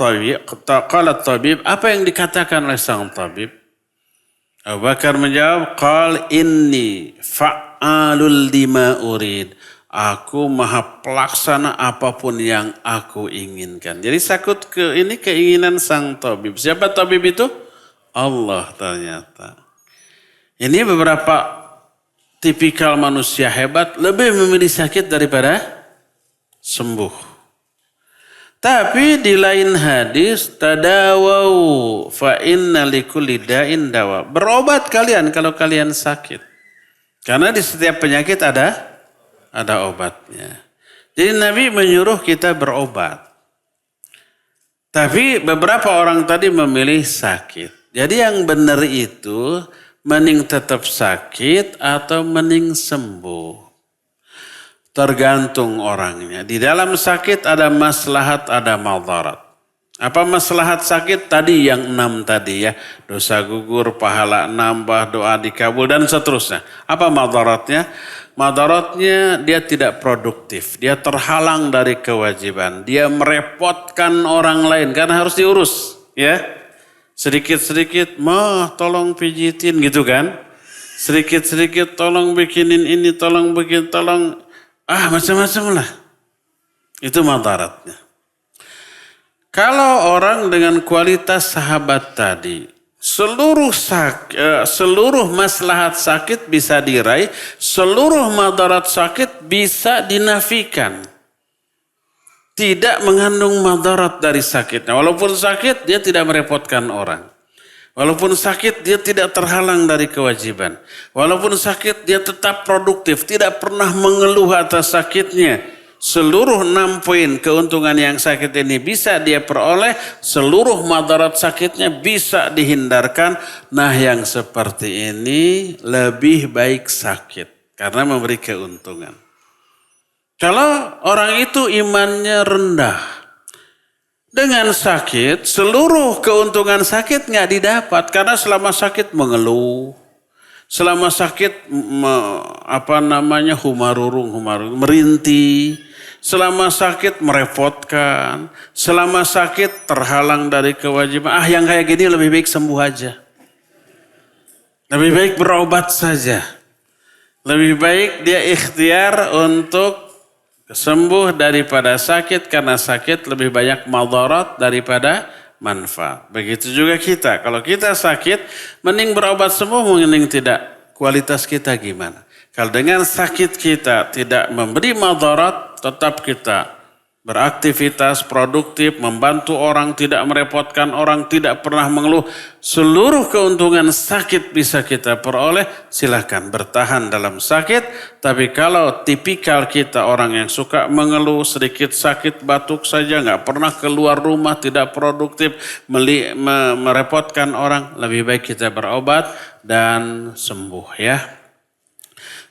Speaker 2: tabib, apa yang dikatakan oleh sang tabib? Abu Bakar menjawab, qal inni fa'alul lima urid. Aku maha pelaksana apapun yang aku inginkan. Jadi sakut ini keinginan sang tabib. Siapa tabib itu? Allah ternyata. Ini beberapa tipikal manusia hebat lebih memilih sakit daripada sembuh. Tapi di lain hadis, tadawau fa inna likulli da'in dawa. Berobat kalian kalau kalian sakit. Karena di setiap penyakit ada obatnya. Jadi Nabi menyuruh kita berobat. Tapi beberapa orang tadi memilih sakit. Jadi yang benar itu mending tetap sakit atau mending sembuh. Tergantung orangnya. Di dalam sakit ada maslahat, ada madarat. Apa maslahat sakit? Tadi yang 6 tadi ya. Dosa gugur, pahala nambah, doa dikabul dan seterusnya. Apa madaratnya? Madaratnya dia tidak produktif. Dia terhalang dari kewajiban. Dia merepotkan orang lain karena harus diurus. Ya. Sedikit-sedikit, mah tolong pijitin gitu kan. Sedikit-sedikit tolong bikinin ini, tolong bikin, tolong. Macam-macam lah. Itu madaratnya. Kalau orang dengan kualitas sahabat tadi, seluruh maslahat sakit bisa diraih, seluruh madarat sakit bisa dinafikan. Tidak mengandung madarat dari sakitnya. Walaupun sakit, dia tidak merepotkan orang. Walaupun sakit, dia tidak terhalang dari kewajiban. Walaupun sakit, dia tetap produktif. Tidak pernah mengeluh atas sakitnya. Seluruh 6 poin keuntungan yang sakit ini bisa dia peroleh. Seluruh madarat sakitnya bisa dihindarkan. Nah, yang seperti ini lebih baik sakit. Karena memberi keuntungan. Kalau orang itu imannya rendah, dengan sakit, seluruh keuntungan sakit nggak didapat. Karena selama sakit mengeluh, selama sakit humarurung, merintih, selama sakit merepotkan, selama sakit terhalang dari kewajiban. Yang kayak gini lebih baik sembuh aja. Lebih baik berobat saja. Lebih baik dia ikhtiar untuk sembuh daripada sakit, karena sakit lebih banyak madarat daripada manfaat. Begitu juga kita. Kalau kita sakit, mending berobat sembuh, mending tidak. Kualitas kita gimana? Kalau dengan sakit kita tidak memberi madarat, tetap kita beraktivitas produktif, membantu orang, tidak merepotkan orang, tidak pernah mengeluh. Seluruh keuntungan sakit bisa kita peroleh, silakan bertahan dalam sakit. Tapi kalau tipikal kita orang yang suka mengeluh, sedikit sakit batuk saja, nggak pernah keluar rumah, tidak produktif, merepotkan orang, lebih baik kita berobat dan sembuh ya.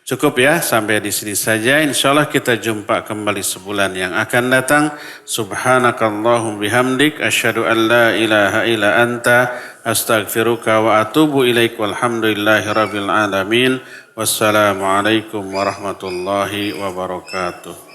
Speaker 2: Cukup ya, sampai di sini saja. Insya Allah kita jumpa kembali sebulan yang akan datang. Subhanakallahum bihamdik. Asyhadu an la ilaha illa anta. Astaghfiruka wa atubu ilaik. Walhamdulillahi rabbil alamin. Wassalamualaikum warahmatullahi wabarakatuh.